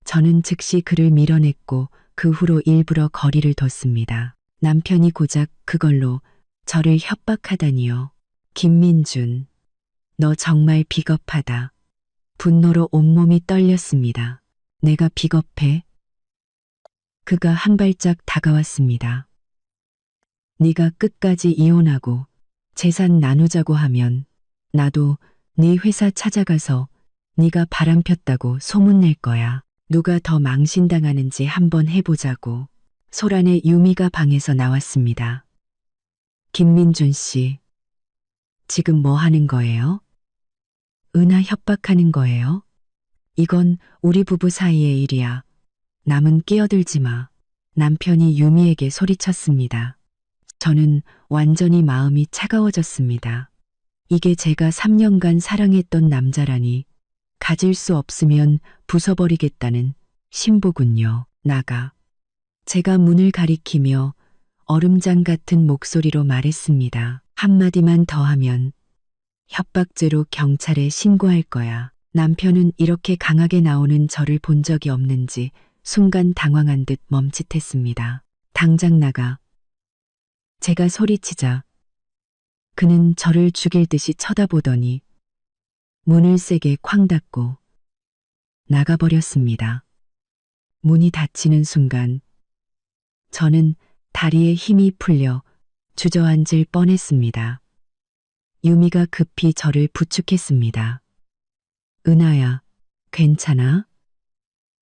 저는 즉시 그를 밀어냈고 그 후로 일부러 거리를 뒀습니다. 남편이 고작 그걸로 저를 협박하다니요. 김민준, 너 정말 비겁하다. 분노로 온몸이 떨렸습니다. 내가 비겁해? 그가 한 발짝 다가왔습니다. 네가 끝까지 이혼하고 재산 나누자고 하면 나도 네 회사 찾아가서 네가 바람폈다고 소문낼 거야. 누가 더 망신당하는지 한번 해보자고. 소란의 유미가 방에서 나왔습니다. 김민준 씨, 지금 뭐 하는 거예요? 은하 협박하는 거예요? 이건 우리 부부 사이의 일이야. 남은 끼어들지 마. 남편이 유미에게 소리쳤습니다. 저는 완전히 마음이 차가워졌습니다. 이게 제가 3년간 사랑했던 남자라니 가질 수 없으면 부숴버리겠다는 신보군요. 나가. 제가 문을 가리키며 얼음장 같은 목소리로 말했습니다. 한마디만 더 하면 협박죄로 경찰에 신고할 거야. 남편은 이렇게 강하게 나오는 저를 본 적이 없는지 순간 당황한 듯 멈칫했습니다. 당장 나가. 제가 소리치자 그는 저를 죽일 듯이 쳐다보더니 문을 세게 쾅 닫고 나가버렸습니다. 문이 닫히는 순간 저는 다리에 힘이 풀려 주저앉을 뻔했습니다. 유미가 급히 저를 부축했습니다. 은하야, 괜찮아?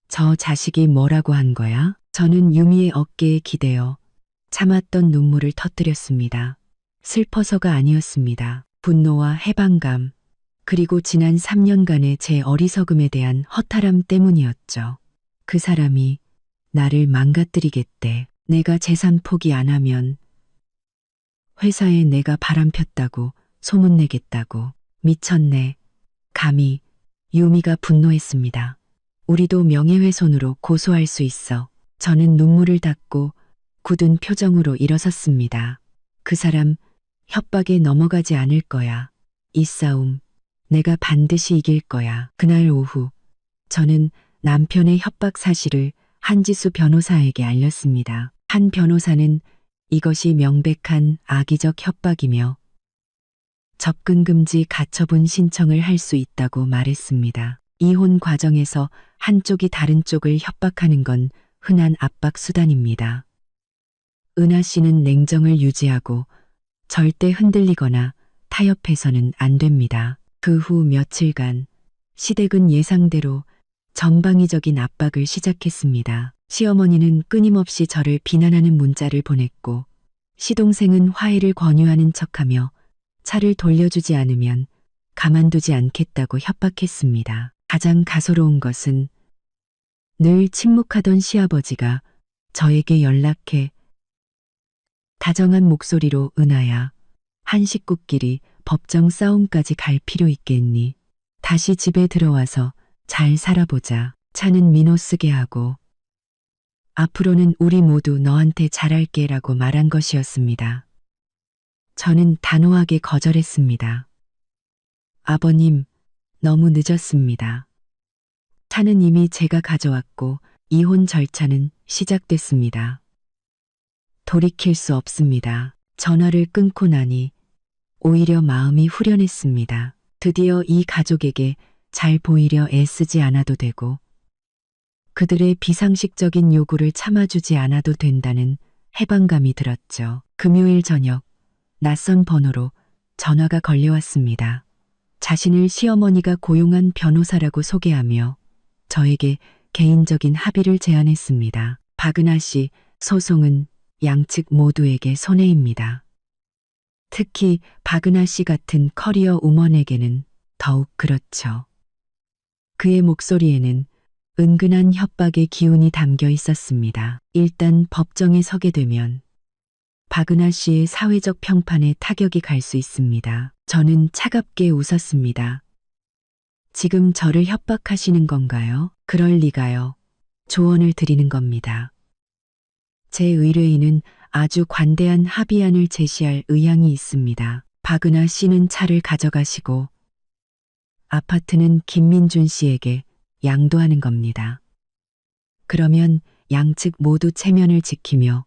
저 자식이 뭐라고 한 거야? 저는 유미의 어깨에 기대어 참았던 눈물을 터뜨렸습니다. 슬퍼서가 아니었습니다. 분노와 해방감, 그리고 지난 3년간의 제 어리석음에 대한 허탈함 때문이었죠. 그 사람이 나를 망가뜨리겠대. 내가 재산 포기 안 하면 회사에 내가 바람폈다고 소문내겠다고. 미쳤네. 감히. 유미가 분노했습니다. 우리도 명예훼손으로 고소할 수 있어. 저는 눈물을 닦고 굳은 표정으로 일어섰습니다. 그 사람 협박에 넘어가지 않을 거야. 이 싸움 내가 반드시 이길 거야. 그날 오후 저는 남편의 협박 사실을 한지수 변호사에게 알렸습니다. 한 변호사는 이것이 명백한 악의적 협박이며 접근금지 가처분 신청을 할 수 있다고 말했습니다. 이혼 과정에서 한쪽이 다른 쪽을 협박하는 건 흔한 압박 수단입니다. 은하 씨는 냉정을 유지하고 절대 흔들리거나 타협해서는 안 됩니다. 그 후 며칠간 시댁은 예상대로 전방위적인 압박을 시작했습니다. 시어머니는 끊임없이 저를 비난하는 문자를 보냈고 시동생은 화해를 권유하는 척하며 차를 돌려주지 않으면 가만두지 않겠다고 협박했습니다. 가장 가소로운 것은 늘 침묵하던 시아버지가 저에게 연락해 다정한 목소리로 은하야, 한 식구끼리 법정 싸움까지 갈 필요 있겠니? 다시 집에 들어와서 잘 살아보자. 차는 민호 쓰게 하고 앞으로는 우리 모두 너한테 잘할게 라고 말한 것이었습니다. 저는 단호하게 거절했습니다. 아버님, 너무 늦었습니다. 차는 이미 제가 가져왔고 이혼 절차는 시작됐습니다. 돌이킬 수 없습니다. 전화를 끊고 나니 오히려 마음이 후련했습니다. 드디어 이 가족에게 잘 보이려 애쓰지 않아도 되고 그들의 비상식적인 요구를 참아주지 않아도 된다는 해방감이 들었죠. 금요일 저녁 낯선 번호로 전화가 걸려왔습니다. 자신을 시어머니가 고용한 변호사라고 소개하며 저에게 개인적인 합의를 제안했습니다. 박은하 씨, 소송은 양측 모두에게 손해입니다. 특히 박은하 씨 같은 커리어 우먼에게는 더욱 그렇죠. 그의 목소리에는 은근한 협박의 기운이 담겨 있었습니다. 일단 법정에 서게 되면 박은하 씨의 사회적 평판에 타격이 갈 수 있습니다. 저는 차갑게 웃었습니다. 지금 저를 협박하시는 건가요? 그럴 리가요. 조언을 드리는 겁니다. 제 의뢰인은 아주 관대한 합의안을 제시할 의향이 있습니다. 박은하 씨는 차를 가져가시고 아파트는 김민준 씨에게 양도하는 겁니다. 그러면 양측 모두 체면을 지키며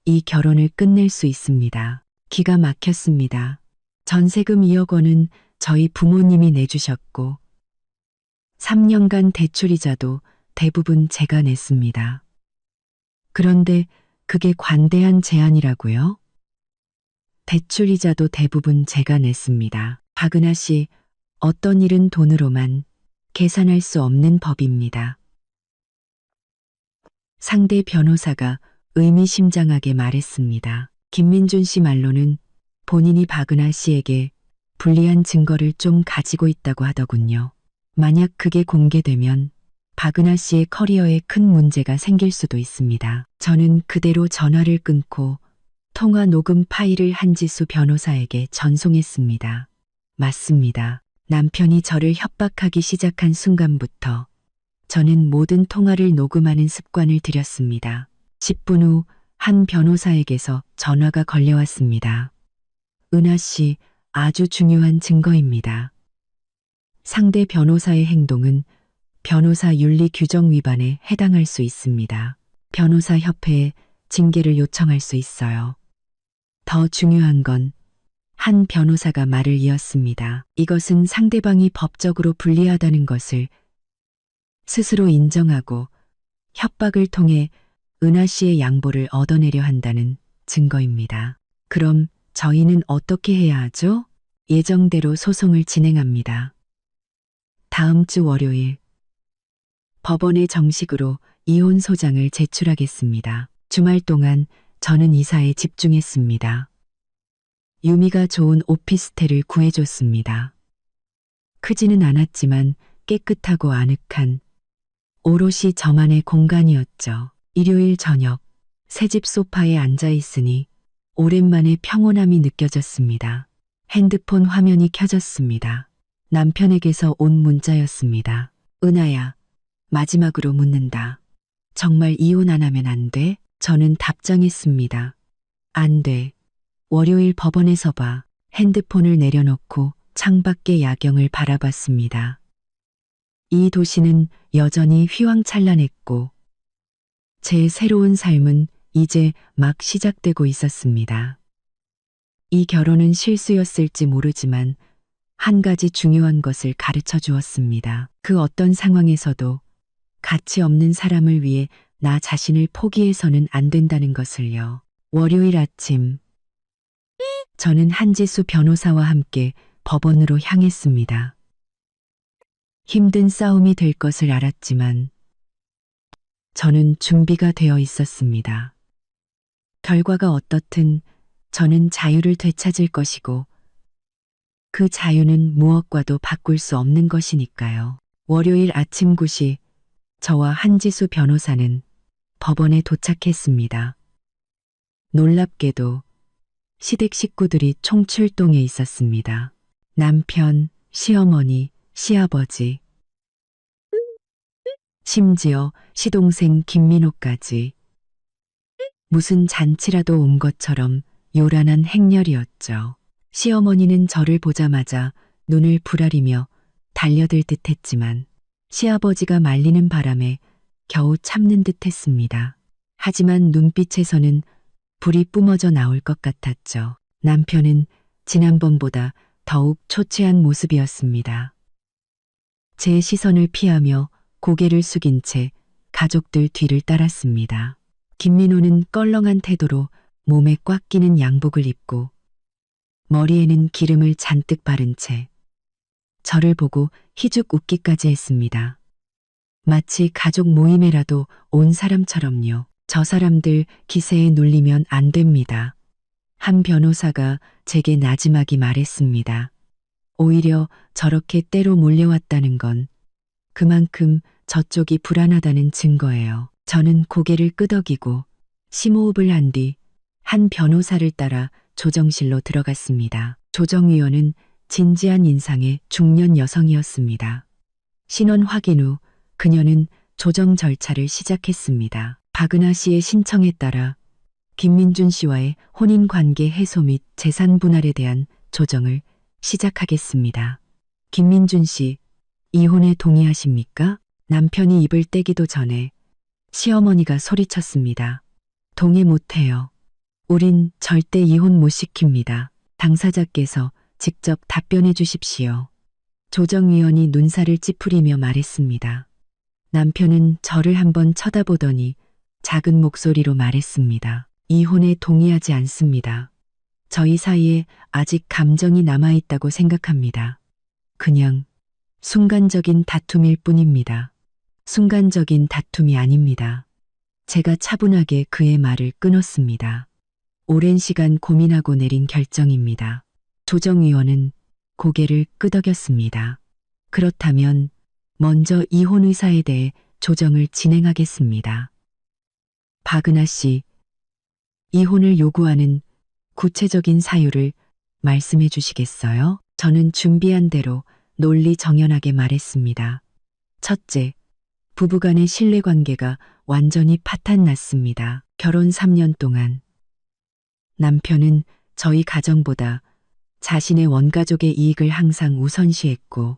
이 결혼을 끝낼 수 있습니다. 기가 막혔습니다. 전세금 2억 원은 저희 부모님이 내주셨고 3년간 대출이자도 대부분 제가 냈습니다. 그런데 그게 관대한 제안이라고요? 대출이자도 대부분 제가 냈습니다. 박은하 씨, 어떤 일은 돈으로만 계산할 수 없는 법입니다. 상대 변호사가 의미심장하게 말했습니다. 김민준 씨 말로는 본인이 박은하 씨에게 불리한 증거를 좀 가지고 있다고 하더군요. 만약 그게 공개되면 박은하 씨의 커리어에 큰 문제가 생길 수도 있습니다. 저는 그대로 전화를 끊고 통화 녹음 파일을 한지수 변호사에게 전송했습니다. 맞습니다. 남편이 저를 협박하기 시작한 순간부터 저는 모든 통화를 녹음하는 습관을 들였습니다. 10분 후 한 변호사에게서 전화가 걸려왔습니다. 은하 씨, 아주 중요한 증거입니다. 상대 변호사의 행동은 변호사 윤리 규정 위반에 해당할 수 있습니다. 변호사 협회에 징계를 요청할 수 있어요. 더 중요한 건 한 변호사가 말을 이었습니다. 이것은 상대방이 법적으로 불리하다는 것을 스스로 인정하고 협박을 통해 은하 씨의 양보를 얻어내려 한다는 증거입니다. 그럼 저희는 어떻게 해야 하죠? 예정대로 소송을 진행합니다. 다음 주 월요일 법원에 정식으로 이혼 소장을 제출하겠습니다. 주말 동안 저는 이사에 집중했습니다. 유미가 좋은 오피스텔을 구해줬습니다. 크지는 않았지만 깨끗하고 아늑한 오롯이 저만의 공간이었죠. 일요일 저녁 새집 소파에 앉아 있으니 오랜만에 평온함이 느껴졌습니다. 핸드폰 화면이 켜졌습니다. 남편에게서 온 문자였습니다. 은하야, 마지막으로 묻는다. 정말 이혼 안 하면 안 돼? 저는 답장했습니다. 안 돼. 월요일 법원에서 봐. 핸드폰을 내려놓고 창밖의 야경을 바라봤습니다. 이 도시는 여전히 휘황찬란했고 제 새로운 삶은 이제 막 시작되고 있었습니다. 이 결혼은 실수였을지 모르지만 한 가지 중요한 것을 가르쳐 주었습니다. 그 어떤 상황에서도 가치 없는 사람을 위해 나 자신을 포기해서는 안 된다는 것을요. 월요일 아침 저는 한지수 변호사와 함께 법원으로 향했습니다. 힘든 싸움이 될 것을 알았지만 저는 준비가 되어 있었습니다. 결과가 어떻든 저는 자유를 되찾을 것이고 그 자유는 무엇과도 바꿀 수 없는 것이니까요. 월요일 아침 9시 저와 한지수 변호사는 법원에 도착했습니다. 놀랍게도 시댁 식구들이 총출동해 있었습니다. 남편, 시어머니, 시아버지, 심지어 시동생 김민호까지 무슨 잔치라도 온 것처럼 요란한 행렬이었죠. 시어머니는 저를 보자마자 눈을 부라리며 달려들 듯했지만 시아버지가 말리는 바람에 겨우 참는 듯했습니다. 하지만 눈빛에서는 불이 뿜어져 나올 것 같았죠. 남편은 지난번보다 더욱 초췌한 모습이었습니다. 제 시선을 피하며 고개를 숙인 채 가족들 뒤를 따랐습니다. 김민호는 껄렁한 태도로 몸에 꽉 끼는 양복을 입고 머리에는 기름을 잔뜩 바른 채 저를 보고 희죽 웃기까지 했습니다. 마치 가족 모임에라도 온 사람처럼요. 저 사람들 기세에 눌리면 안 됩니다. 한 변호사가 제게 나지막이 말했습니다. 오히려 저렇게 때로 몰려왔다는 건 그만큼 저쪽이 불안하다는 증거예요. 저는 고개를 끄덕이고 심호흡을 한 뒤 한 변호사를 따라 조정실로 들어갔습니다. 조정위원은 진지한 인상의 중년 여성이었습니다. 신원 확인 후 그녀는 조정 절차를 시작했습니다. 박은하 씨의 신청에 따라 김민준 씨와의 혼인관계 해소 및 재산 분할에 대한 조정을 시작하겠습니다. 김민준 씨, 이혼에 동의하십니까? 남편이 입을 떼기도 전에 시어머니가 소리쳤습니다. 동의 못해요. 우린 절대 이혼 못 시킵니다. 당사자께서 직접 답변해 주십시오. 조정위원이 눈살을 찌푸리며 말했습니다. 남편은 저를 한번 쳐다보더니 작은 목소리로 말했습니다. 이혼에 동의하지 않습니다. 저희 사이에 아직 감정이 남아있다고 생각합니다. 그냥 순간적인 다툼일 뿐입니다. 순간적인 다툼이 아닙니다. 제가 차분하게 그의 말을 끊었습니다. 오랜 시간 고민하고 내린 결정입니다. 조정위원은 고개를 끄덕였습니다. 그렇다면 먼저 이혼 의사에 대해 조정을 진행하겠습니다. 박은하 씨, 이혼을 요구하는 구체적인 사유를 말씀해 주시겠어요? 저는 준비한 대로 논리정연하게 말했습니다. 첫째, 부부간의 신뢰관계가 완전히 파탄났습니다. 결혼 3년 동안 남편은 저희 가정보다 자신의 원가족의 이익을 항상 우선시했고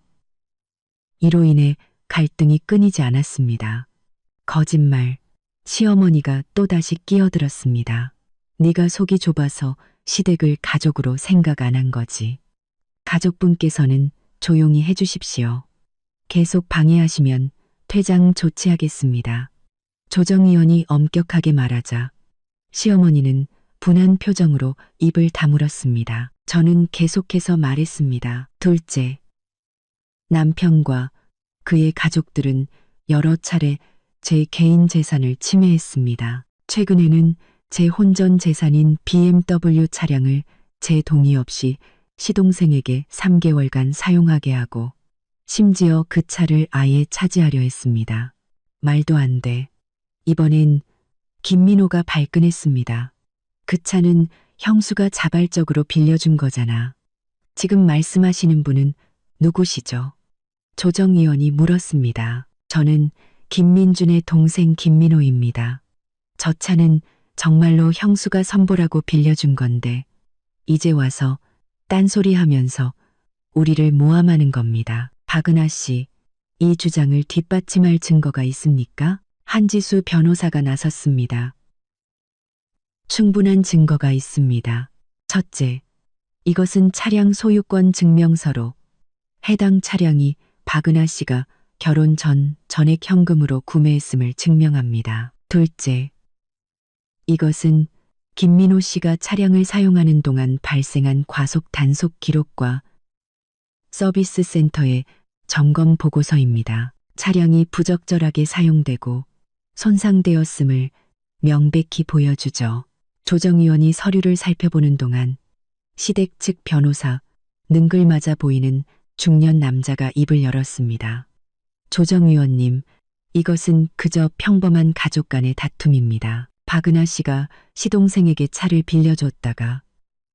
이로 인해 갈등이 끊이지 않았습니다. 거짓말, 시어머니가 또다시 끼어들었습니다. 네가 속이 좁아서 시댁을 가족으로 생각 안 한 거지. 가족분께서는 조용히 해주십시오. 계속 방해하시면 퇴장 조치하겠습니다. 조정위원이 엄격하게 말하자 시어머니는 분한 표정으로 입을 다물었습니다. 저는 계속해서 말했습니다. 둘째, 남편과 그의 가족들은 여러 차례 제 개인 재산을 침해했습니다. 최근에는 제 혼전 재산인 BMW 차량을 제 동의 없이 시동생에게 3개월간 사용하게 하고 심지어 그 차를 아예 차지하려 했습니다. 말도 안 돼. 이번엔 김민호가 발끈했습니다. 그 차는 형수가 자발적으로 빌려준 거잖아. 지금 말씀하시는 분은 누구시죠? 조정위원이 물었습니다. 저는 김민준의 동생 김민호입니다. 저 차는 정말로 형수가 선보라고 빌려준 건데 이제 와서 딴소리 하면서 우리를 모함하는 겁니다. 박은하 씨, 이 주장을 뒷받침할 증거가 있습니까? 한지수 변호사가 나섰습니다. 충분한 증거가 있습니다. 첫째, 이것은 차량 소유권 증명서로 해당 차량이 박은하 씨가 결혼 전 전액 현금으로 구매했음을 증명합니다. 둘째, 이것은 김민호 씨가 차량을 사용하는 동안 발생한 과속 단속 기록과 서비스 센터의 점검 보고서입니다. 차량이 부적절하게 사용되고 손상되었음을 명백히 보여주죠. 조정위원이 서류를 살펴보는 동안 시댁 측 변호사, 능글맞아 보이는 중년 남자가 입을 열었습니다. 조정위원님, 이것은 그저 평범한 가족 간의 다툼입니다. 박은하 씨가 시동생에게 차를 빌려줬다가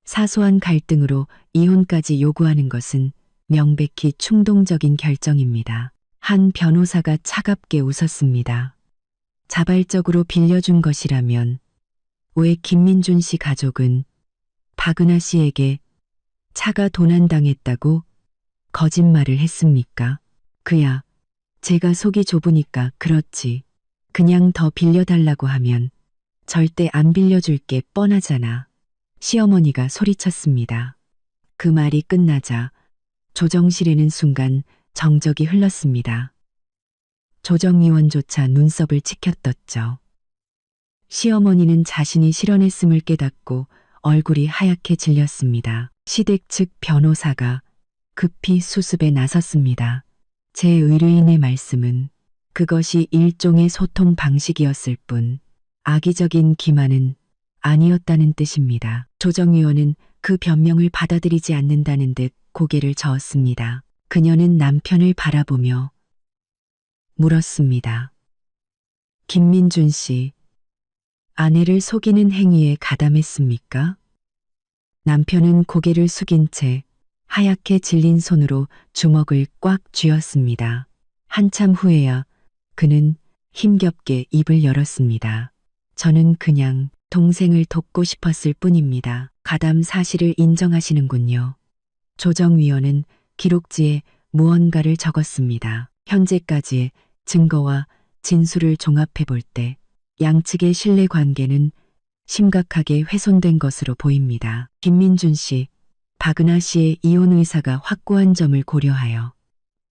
사소한 갈등으로 이혼까지 요구하는 것은 명백히 충동적인 결정입니다. 한 변호사가 차갑게 웃었습니다. 자발적으로 빌려준 것이라면 왜 김민준 씨 가족은 박은하 씨에게 차가 도난당했다고 거짓말을 했습니까? 그야 제가 속이 좁으니까 그렇지. 그냥 더 빌려달라고 하면 절대 안 빌려줄 게 뻔하잖아. 시어머니가 소리쳤습니다. 그 말이 끝나자 조정실에는 순간 정적이 흘렀습니다. 조정위원조차 눈썹을 치켜떴죠. 시어머니는 자신이 실언했음을 깨닫고 얼굴이 하얗게 질렸습니다. 시댁 측 변호사가 급히 수습에 나섰습니다. 제 의뢰인의 말씀은 그것이 일종의 소통 방식이었을 뿐 악의적인 기만은 아니었다는 뜻입니다. 조정위원은 그 변명을 받아들이지 않는다는 듯 고개를 저었습니다. 그녀는 남편을 바라보며 물었습니다. 김민준 씨, 아내를 속이는 행위에 가담했습니까? 남편은 고개를 숙인 채 하얗게 질린 손으로 주먹을 꽉 쥐었습니다. 한참 후에야 그는 힘겹게 입을 열었습니다. 저는 그냥 동생을 돕고 싶었을 뿐입니다. 가담 사실을 인정하시는군요. 조정위원은 기록지에 무언가를 적었습니다. 현재까지의 증거와 진술을 종합해 볼 때 양측의 신뢰 관계는 심각하게 훼손된 것으로 보입니다. 김민준 씨, 박은하 씨의 이혼 의사가 확고한 점을 고려하여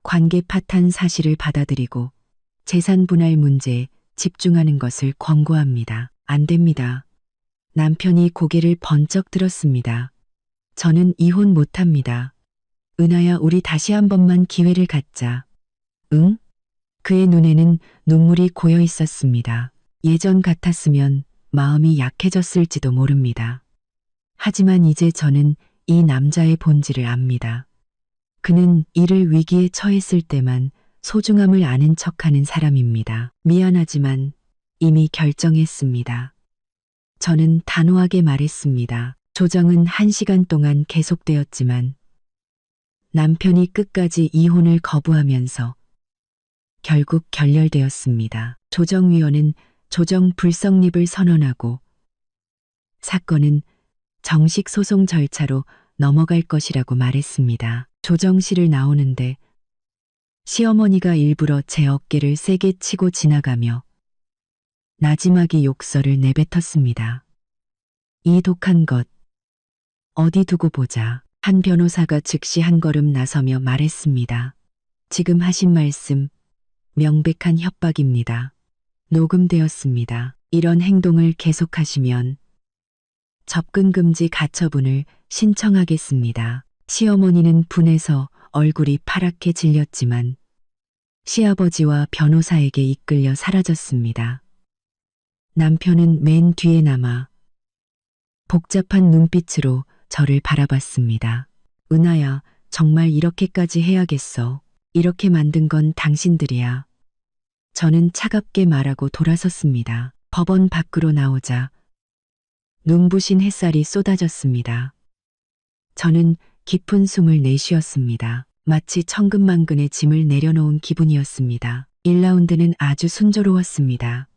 관계 파탄 사실을 받아들이고 재산 분할 문제에 집중하는 것을 권고합니다. 안 됩니다. 남편이 고개를 번쩍 들었습니다. 저는 이혼 못합니다. 은하야, 우리 다시 한 번만 기회를 갖자. 응? 그의 눈에는 눈물이 고여 있었습니다. 예전 같았으면 마음이 약해졌을지도 모릅니다. 하지만 이제 저는 이 남자의 본질을 압니다. 그는 이를 위기에 처했을 때만 소중함을 아는 척하는 사람입니다. 미안하지만 이미 결정했습니다. 저는 단호하게 말했습니다. 조정은 1시간 동안 계속되었지만 남편이 끝까지 이혼을 거부하면서 결국 결렬되었습니다. 조정위원은 조정 불성립을 선언하고 사건은 정식 소송 절차로 넘어갈 것이라고 말했습니다. 조정실을 나오는데 시어머니가 일부러 제 어깨를 세게 치고 지나가며 나지막이 욕설을 내뱉었습니다. 이 독한 것, 어디 두고 보자. 한 변호사가 즉시 한 걸음 나서며 말했습니다. 지금 하신 말씀, 명백한 협박입니다. 녹음되었습니다. 이런 행동을 계속하시면 접근금지 가처분을 신청하겠습니다. 시어머니는 분해서 얼굴이 파랗게 질렸지만 시아버지와 변호사에게 이끌려 사라졌습니다. 남편은 맨 뒤에 남아 복잡한 눈빛으로 저를 바라봤습니다. 은하야, 정말 이렇게까지 해야겠어. 이렇게 만든 건 당신들이야. 저는 차갑게 말하고 돌아섰습니다. 법원 밖으로 나오자 눈부신 햇살이 쏟아졌습니다. 저는 깊은 숨을 내쉬었습니다. 마치 천근만근의 짐을 내려놓은 기분이었습니다. 1라운드는 아주 순조로웠습니다.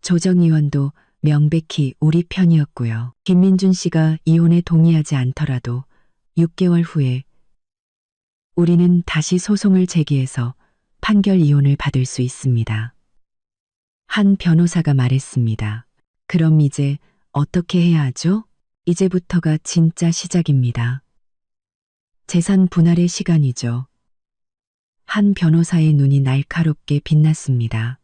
조정위원도 명백히 우리 편이었고요. 김민준 씨가 이혼에 동의하지 않더라도 6개월 후에 우리는 다시 소송을 제기해서 판결 이혼을 받을 수 있습니다. 한 변호사가 말했습니다. 그럼 이제 어떻게 해야 하죠? 이제부터가 진짜 시작입니다. 재산 분할의 시간이죠. 한 변호사의 눈이 날카롭게 빛났습니다.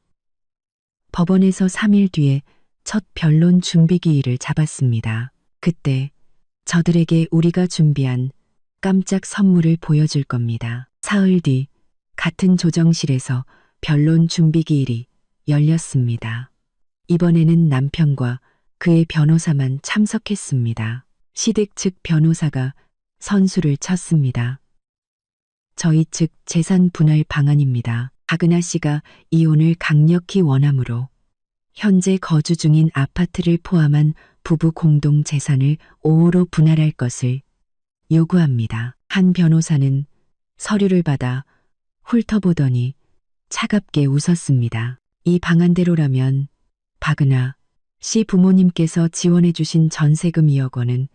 법원에서 3일 뒤에 첫 변론 준비기일을 잡았습니다. 그때 저들에게 우리가 준비한 깜짝 선물을 보여줄 겁니다. 사흘 뒤 같은 조정실에서 변론 준비기일이 열렸습니다. 이번에는 남편과 그의 변호사만 참석했습니다. 시댁 측 변호사가 선수를 쳤습니다. 저희 측 재산 분할 방안입니다. 박은하 씨가 이혼을 강력히 원하므로 현재 거주 중인 아파트를 포함한 부부 공동 재산을 5호로 분할할 것을 요구합니다. 한 변호사는 서류를 받아 훑어보더니 차갑게 웃었습니다. 이 방안대로라면 박은하 씨 부모님께서 지원해 주신 전세금 2억 원은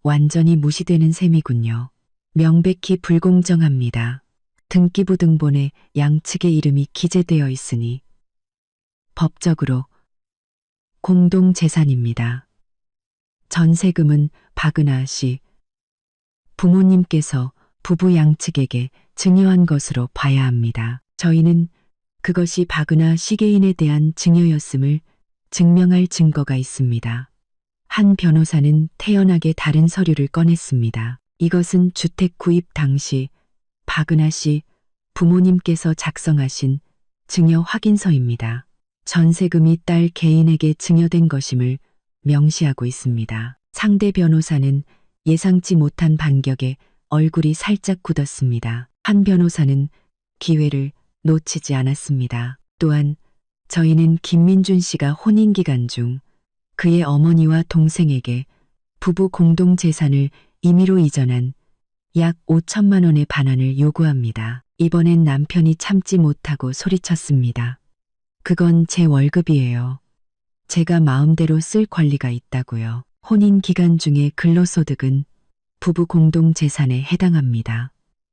완전히 무시되는 셈이군요. 명백히 불공정합니다. 등기부 등본에 양측의 이름이 기재되어 있으니 법적으로 공동재산입니다. 전세금은 박은하 씨 부모님께서 부부 양측에게 증여한 것으로 봐야 합니다. 저희는 그것이 박은하 씨 개인에 대한 증여였음을 증명할 증거가 있습니다. 한 변호사는 태연하게 다른 서류를 꺼냈습니다. 이것은 주택 구입 당시 박은하 씨 부모님께서 작성하신 증여 확인서입니다. 전세금이 딸 개인에게 증여된 것임을 명시하고 있습니다. 상대 변호사는 예상치 못한 반격에 얼굴이 살짝 굳었습니다. 한 변호사는 기회를 놓치지 않았습니다. 또한 저희는 김민준 씨가 혼인 기간 중 그의 어머니와 동생에게 부부 공동 재산을 임의로 이전한 약 5천만 원의 반환을 요구합니다. 이번엔 남편이 참지 못하고 소리쳤습니다. 그건 제 월급이에요. 제가 마음대로 쓸 권리가 있다고요. 혼인 기간 중에 근로소득은 부부 공동 재산에 해당합니다.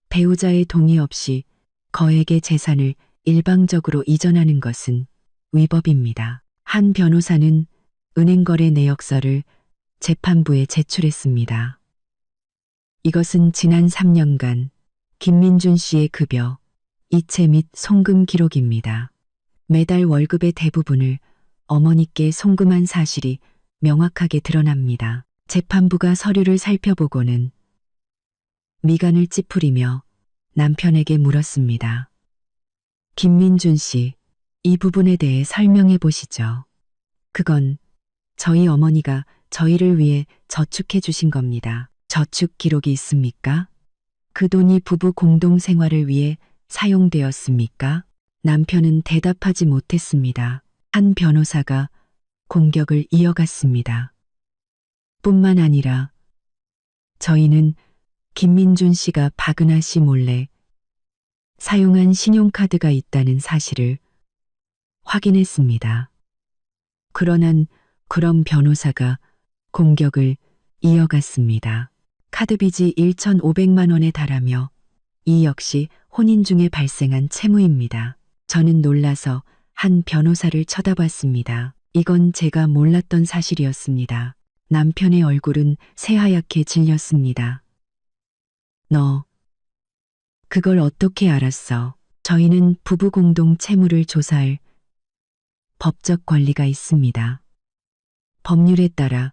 배우자의 동의 없이 거액의 재산을 일방적으로 이전하는 것은 위법입니다. 한 변호사는 은행거래 내역서를 재판부에 제출했습니다. 이것은 지난 3년간 김민준 씨의 급여, 이체 및 송금 기록입니다. 매달 월급의 대부분을 어머니께 송금한 사실이 명확하게 드러납니다. 재판부가 서류를 살펴보고는 미간을 찌푸리며 남편에게 물었습니다. 김민준 씨, 이 부분에 대해 설명해 보시죠. 그건 저희 어머니가 저희를 위해 저축해 주신 겁니다. 저축 기록이 있습니까? 그 돈이 부부 공동 생활을 위해 사용되었습니까? 남편은 대답하지 못했습니다. 한 변호사가 공격을 이어갔습니다. 뿐만 아니라 저희는 김민준 씨가 박은하 씨 몰래 사용한 신용카드가 있다는 사실을 확인했습니다. 그런 변호사가 공격을 이어갔습니다. 카드빚이 1,500만 원에 달하며 이 역시 혼인 중에 발생한 채무입니다. 저는 놀라서 한 변호사를 쳐다봤습니다. 이건 제가 몰랐던 사실이었습니다. 남편의 얼굴은 새하얗게 질렸습니다. 너, 그걸 어떻게 알았어? 저희는 부부 공동 채무를 조사할 법적 권리가 있습니다. 법률에 따라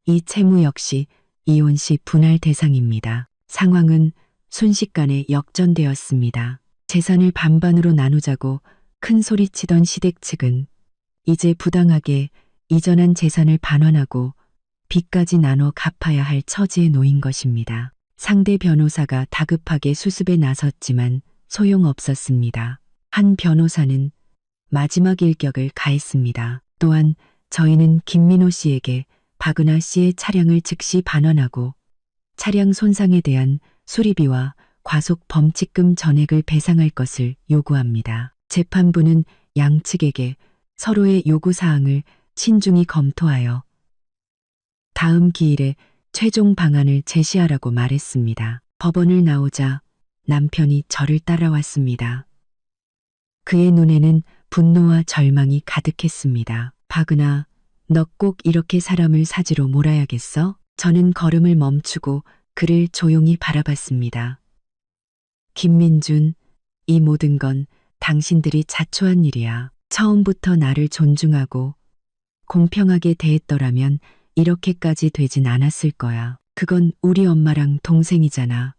이 채무 역시 이혼 시 분할 대상입니다. 상황은 순식간에 역전되었습니다. 재산을 반반으로 나누자고 큰 소리치던 시댁 측은 이제 부당하게 이전한 재산을 반환하고 빚까지 나눠 갚아야 할 처지에 놓인 것입니다. 상대 변호사가 다급하게 수습에 나섰지만 소용없었습니다. 한 변호사는 마지막 일격을 가했습니다. 또한 저희는 김민호 씨에게 박은하 씨의 차량을 즉시 반환하고 차량 손상에 대한 수리비와 과속 범칙금 전액을 배상할 것을 요구합니다. 재판부는 양측에게 서로의 요구사항을 신중히 검토하여 다음 기일에 최종 방안을 제시하라고 말했습니다. 법원을 나오자 남편이 저를 따라왔습니다. 그의 눈에는 분노와 절망이 가득했습니다. 박은하, 너 꼭 이렇게 사람을 사지로 몰아야겠어? 저는 걸음을 멈추고 그를 조용히 바라봤습니다. 김민준, 이 모든 건 당신들이 자초한 일이야. 처음부터 나를 존중하고 공평하게 대했더라면 이렇게까지 되진 않았을 거야. 그건 우리 엄마랑 동생이잖아.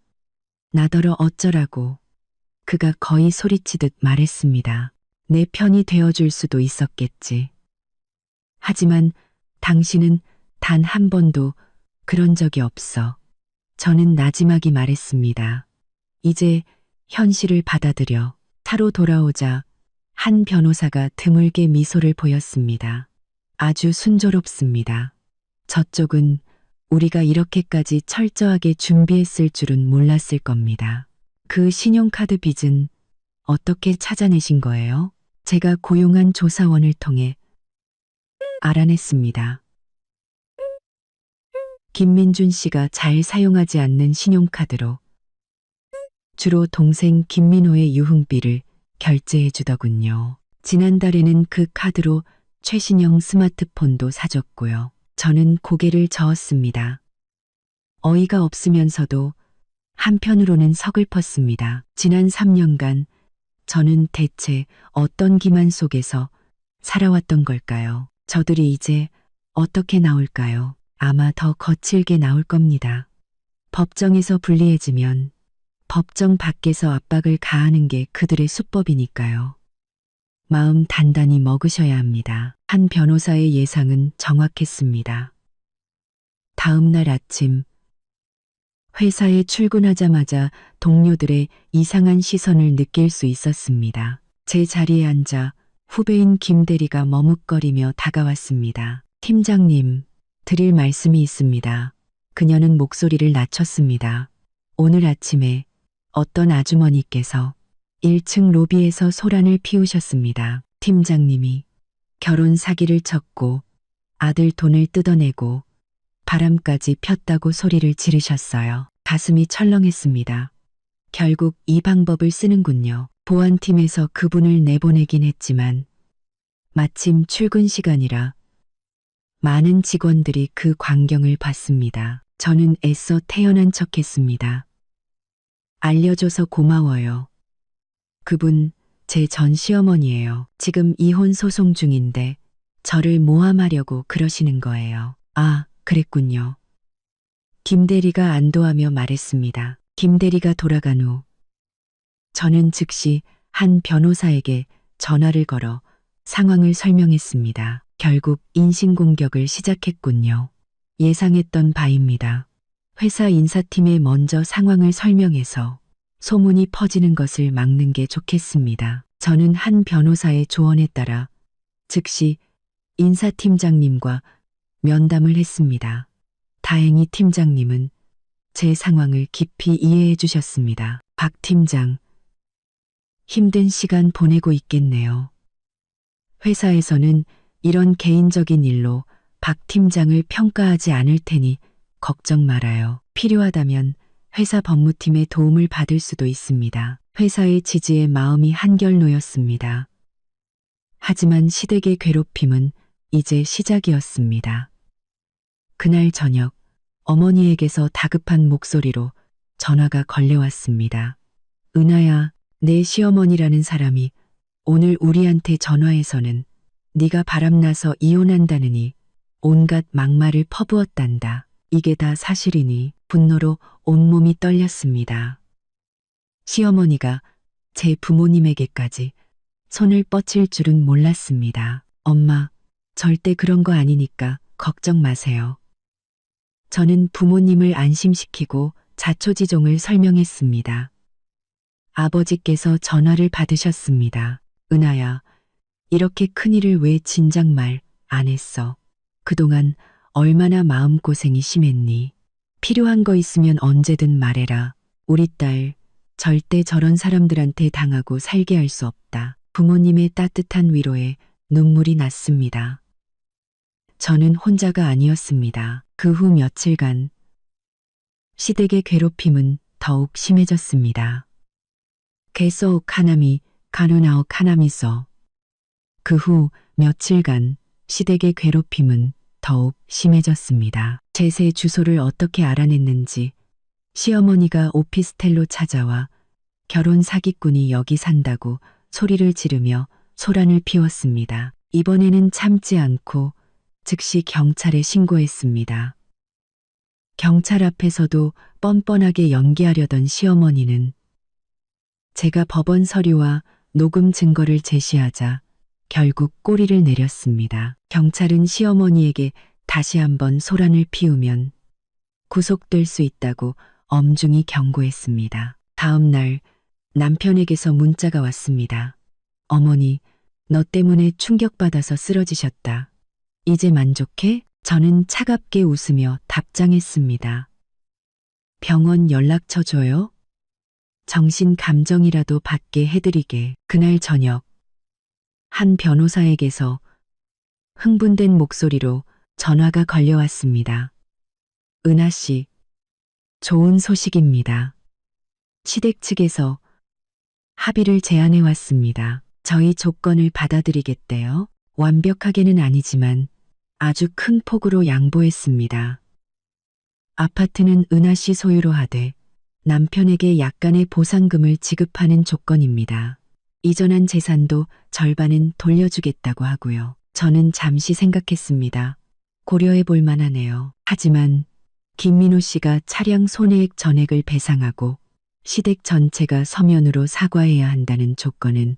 나더러 어쩌라고. 그가 거의 소리치듯 말했습니다. 내 편이 되어줄 수도 있었겠지. 하지만 당신은 단 한 번도 그런 적이 없어. 저는 나지막이 말했습니다. 이제 현실을 받아들여. 차로 돌아오자 한 변호사가 드물게 미소를 보였습니다. 아주 순조롭습니다. 저쪽은 우리가 이렇게까지 철저하게 준비했을 줄은 몰랐을 겁니다. 그 신용카드 빚은 어떻게 찾아내신 거예요? 제가 고용한 조사원을 통해 알아냈습니다. 김민준 씨가 잘 사용하지 않는 신용카드로 주로 동생 김민호의 유흥비를 결제해 주더군요. 지난달에는 그 카드로 최신형 스마트폰도 사줬고요. 저는 고개를 저었습니다. 어이가 없으면서도 한편으로는 서글펐습니다. 지난 3년간 저는 대체 어떤 기만 속에서 살아왔던 걸까요? 저들이 이제 어떻게 나올까요? 아마 더 거칠게 나올 겁니다. 법정에서 불리해지면 법정 밖에서 압박을 가하는 게 그들의 수법이니까요. 마음 단단히 먹으셔야 합니다. 한 변호사의 예상은 정확했습니다. 다음 날 아침 회사에 출근하자마자 동료들의 이상한 시선을 느낄 수 있었습니다. 제 자리에 앉아 후배인 김 대리가 머뭇거리며 다가왔습니다. 팀장님, 드릴 말씀이 있습니다. 그녀는 목소리를 낮췄습니다. 오늘 아침에 어떤 아주머니께서 1층 로비에서 소란을 피우셨습니다. 팀장님이 결혼 사기를 쳤고 아들 돈을 뜯어내고 바람까지 폈다고 소리를 지르셨어요. 가슴이 철렁했습니다. 결국 이 방법을 쓰는군요. 보안팀에서 그분을 내보내긴 했지만 마침 출근 시간이라 많은 직원들이 그 광경을 봤습니다. 저는 애써 태연한 척했습니다. 알려줘서 고마워요. 그분 제 전 시어머니예요. 지금 이혼 소송 중인데 저를 모함하려고 그러시는 거예요. 아, 그랬군요. 김 대리가 안도하며 말했습니다. 김 대리가 돌아간 후 저는 즉시 한 변호사에게 전화를 걸어 상황을 설명했습니다. 결국 인신공격을 시작했군요. 예상했던 바입니다. 회사 인사팀에 먼저 상황을 설명해서 소문이 퍼지는 것을 막는 게 좋겠습니다. 저는 한 변호사의 조언에 따라 즉시 인사팀장님과 면담을 했습니다. 다행히 팀장님은 제 상황을 깊이 이해해 주셨습니다. 박 팀장, 힘든 시간 보내고 있겠네요. 회사에서는 이런 개인적인 일로 박 팀장을 평가하지 않을 테니 걱정 말아요. 필요하다면 회사 법무팀의 도움을 받을 수도 있습니다. 회사의 지지에 마음이 한결 놓였습니다. 하지만 시댁의 괴롭힘은 이제 시작이었습니다. 그날 저녁 어머니에게서 다급한 목소리로 전화가 걸려왔습니다. 은하야, 내 시어머니라는 사람이 오늘 우리한테 전화해서는 네가 바람나서 이혼한다느니 온갖 막말을 퍼부었단다. 이게 다 사실이니 분노로 온몸이 떨렸습니다. 시어머니가 제 부모님에게까지 손을 뻗칠 줄은 몰랐습니다. 엄마, 절대 그런 거 아니니까 걱정 마세요. 저는 부모님을 안심시키고 자초지종을 설명했습니다. 아버지께서 전화를 받으셨습니다. 은하야, 이렇게 큰일을 왜 진작 말 안 했어? 그동안 얼마나 마음고생이 심했니? 필요한 거 있으면 언제든 말해라. 우리 딸 절대 저런 사람들한테 당하고 살게 할 수 없다. 부모님의 따뜻한 위로에 눈물이 났습니다. 저는 혼자가 아니었습니다. 그 후 며칠간 시댁의 괴롭힘은 더욱 심해졌습니다. 계속 하나미, 가누나옥 하나미서. 그 후 며칠간 시댁의 괴롭힘은 더욱 심해졌습니다. 제 새 주소를 어떻게 알아냈는지 시어머니가 오피스텔로 찾아와 결혼 사기꾼이 여기 산다고 소리를 지르며 소란을 피웠습니다. 이번에는 참지 않고 즉시 경찰에 신고했습니다. 경찰 앞에서도 뻔뻔하게 연기하려던 시어머니는 제가 법원 서류와 녹음 증거를 제시하자 결국 꼬리를 내렸습니다. 경찰은 시어머니에게 다시 한번 소란을 피우면 구속될 수 있다고 엄중히 경고했습니다. 다음 날 남편에게서 문자가 왔습니다. 어머니, 너 때문에 충격받아서 쓰러지셨다. 이제 만족해? 저는 차갑게 웃으며 답장했습니다. 병원 연락처 줘요? 정신 감정이라도 받게 해드리게. 그날 저녁 한 변호사에게서 흥분된 목소리로 전화가 걸려왔습니다. 은하 씨, 좋은 소식입니다. 시댁 측에서 합의를 제안해 왔습니다. 저희 조건을 받아들이겠대요. 완벽하게는 아니지만 아주 큰 폭으로 양보했습니다. 아파트는 은하 씨 소유로 하되 남편에게 약간의 보상금을 지급하는 조건입니다. 이전한 재산도 절반은 돌려주겠다고 하고요. 저는 잠시 생각했습니다. 고려해 볼 만하네요. 하지만 김민호 씨가 차량 손해액 전액을 배상하고 시댁 전체가 서면으로 사과해야 한다는 조건은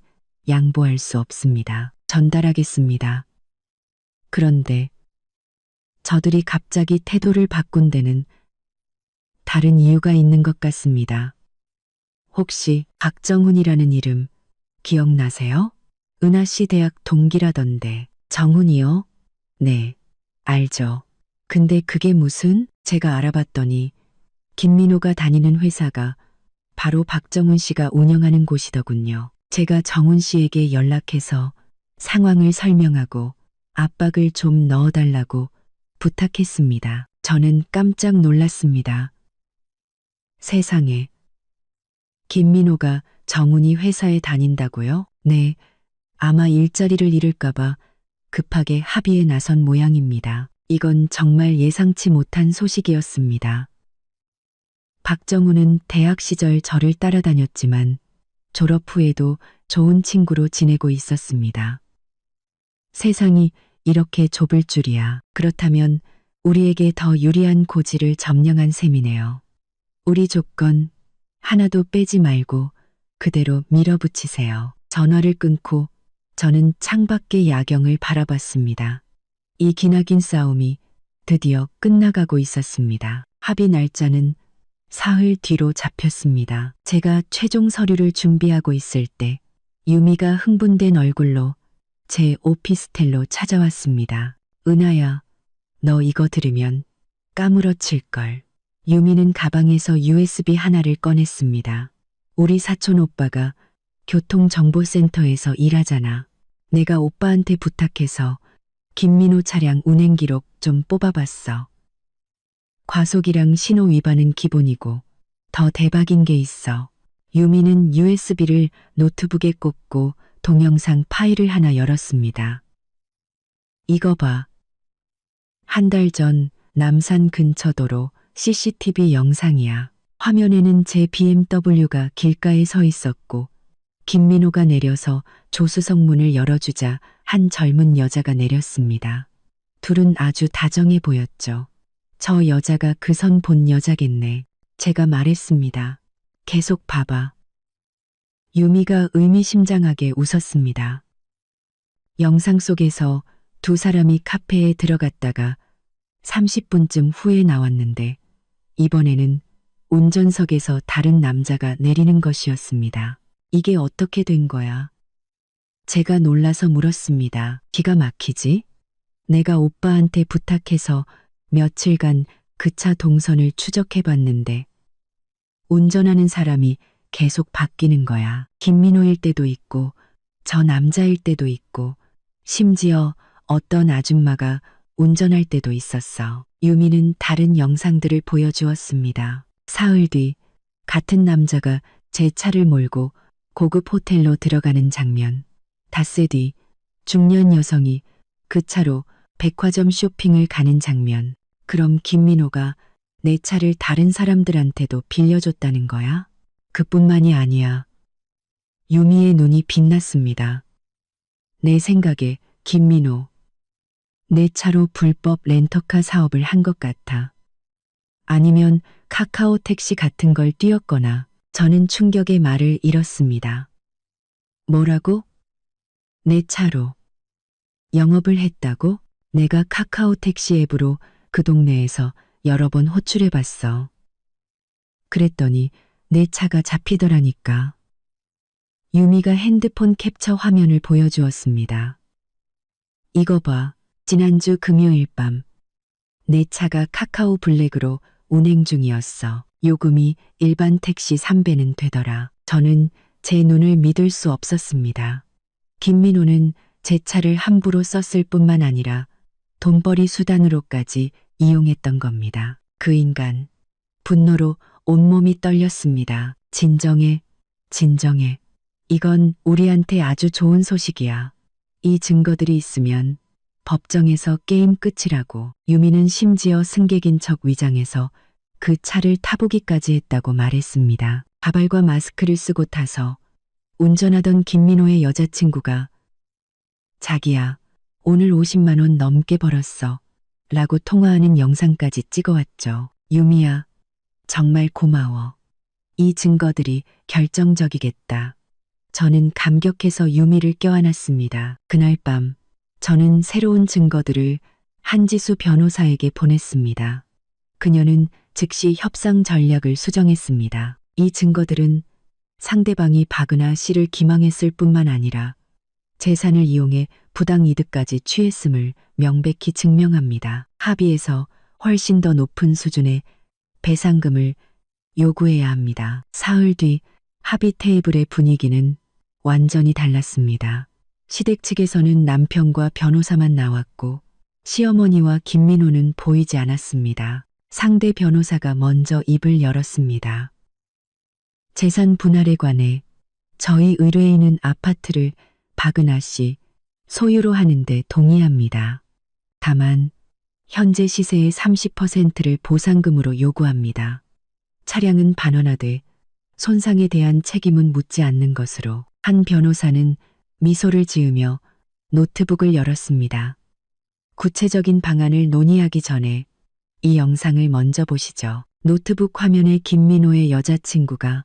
양보할 수 없습니다. 전달하겠습니다. 그런데 저들이 갑자기 태도를 바꾼 데는 다른 이유가 있는 것 같습니다. 혹시 박정훈이라는 이름 기억나세요? 은하씨 대학 동기라던데. 정훈이요? 네, 알죠. 근데 그게 무슨? 제가 알아봤더니 김민호가 다니는 회사가 바로 박정훈 씨가 운영하는 곳이더군요. 제가 정훈 씨에게 연락해서 상황을 설명하고 압박을 좀 넣어달라고 부탁했습니다. 저는 깜짝 놀랐습니다. 세상에. 김민호가 정훈이 회사에 다닌다고요? 네, 아마 일자리를 잃을까봐 급하게 합의에 나선 모양입니다. 이건 정말 예상치 못한 소식이었습니다. 박정훈은 대학 시절 저를 따라다녔지만 졸업 후에도 좋은 친구로 지내고 있었습니다. 세상이 이렇게 좁을 줄이야. 그렇다면 우리에게 더 유리한 고지를 점령한 셈이네요. 우리 조건 하나도 빼지 말고 그대로 밀어붙이세요. 전화를 끊고 저는 창밖의 야경을 바라봤습니다. 이 기나긴 싸움이 드디어 끝나가고 있었습니다. 합의 날짜는 사흘 뒤로 잡혔습니다. 제가 최종 서류를 준비하고 있을 때 유미가 흥분된 얼굴로 제 오피스텔로 찾아왔습니다. 은하야, 너 이거 들으면 까무러칠걸. 유미는 가방에서 USB 하나를 꺼냈습니다. 우리 사촌 오빠가 교통정보센터에서 일하잖아. 내가 오빠한테 부탁해서 김민호 차량 운행 기록 좀 뽑아봤어. 과속이랑 신호 위반은 기본이고 더 대박인 게 있어. 유미는 USB를 노트북에 꽂고 동영상 파일을 하나 열었습니다. 이거 봐. 한 달 전 남산 근처 도로 CCTV 영상이야. 화면에는 제 BMW가 길가에 서 있었고 김민호가 내려서 조수석 문을 열어주자 한 젊은 여자가 내렸습니다. 둘은 아주 다정해 보였죠. 저 여자가 그 선 본 여자겠네. 제가 말했습니다. 계속 봐봐. 유미가 의미심장하게 웃었습니다. 영상 속에서 두 사람이 카페에 들어갔다가 30분쯤 후에 나왔는데 이번에는 운전석에서 다른 남자가 내리는 것이었습니다. 이게 어떻게 된 거야? 제가 놀라서 물었습니다. 기가 막히지? 내가 오빠한테 부탁해서 며칠간 그 차 동선을 추적해봤는데 운전하는 사람이 계속 바뀌는 거야. 김민호일 때도 있고 저 남자일 때도 있고 심지어 어떤 아줌마가 운전할 때도 있었어. 유미는 다른 영상들을 보여주었습니다. 사흘 뒤 같은 남자가 제 차를 몰고 고급 호텔로 들어가는 장면. 닷새 뒤 중년 여성이 그 차로 백화점 쇼핑을 가는 장면. 그럼 김민호가 내 차를 다른 사람들한테도 빌려줬다는 거야? 그뿐만이 아니야. 유미의 눈이 빛났습니다. 내 생각에 김민호, 내 차로 불법 렌터카 사업을 한 것 같아. 아니면 카카오 택시 같은 걸 뛰었거나. 저는 충격의 말을 잃었습니다. 뭐라고? 내 차로 영업을 했다고? 내가 카카오 택시 앱으로 그 동네에서 여러 번 호출해봤어. 그랬더니 내 차가 잡히더라니까. 유미가 핸드폰 캡처 화면을 보여주었습니다. 이거 봐. 지난주 금요일 밤 내 차가 카카오 블랙으로 운행 중이었어. 요금이 일반 택시 3배는 되더라. 저는 제 눈을 믿을 수 없었습니다. 김민호는 제 차를 함부로 썼을 뿐만 아니라 돈벌이 수단으로까지 이용했던 겁니다. 그 인간, 분노로 온몸이 떨렸습니다. 진정해, 진정해. 이건 우리한테 아주 좋은 소식이야. 이 증거들이 있으면 법정에서 게임 끝이라고. 유미는 심지어 승객인 척 위장해서 그 차를 타보기까지 했다고 말했습니다. 가발과 마스크를 쓰고 타서 운전하던 김민호의 여자친구가 자기야, 오늘 50만 원 넘게 벌었어. 라고 통화하는 영상까지 찍어왔죠. 유미야, 정말 고마워. 이 증거들이 결정적이겠다. 저는 감격해서 유미를 껴안았습니다. 그날 밤 저는 새로운 증거들을 한지수 변호사에게 보냈습니다. 그녀는 즉시 협상 전략을 수정했습니다. 이 증거들은 상대방이 박은하 씨를 기망했을 뿐만 아니라 재산을 이용해 부당 이득까지 취했음을 명백히 증명합니다. 합의에서 훨씬 더 높은 수준의 배상금을 요구해야 합니다. 사흘 뒤 합의 테이블의 분위기는 완전히 달랐습니다. 시댁 측에서는 남편과 변호사만 나왔고 시어머니와 김민호는 보이지 않았습니다. 상대 변호사가 먼저 입을 열었습니다. 재산 분할에 관해 저희 의뢰인은 아파트를 박은하 씨 소유로 하는데 동의합니다. 다만 현재 시세의 30%를 보상금으로 요구합니다. 차량은 반환하되 손상에 대한 책임은 묻지 않는 것으로. 한 변호사는 미소를 지으며 노트북을 열었습니다. 구체적인 방안을 논의하기 전에 이 영상을 먼저 보시죠. 노트북 화면에 김민호의 여자친구가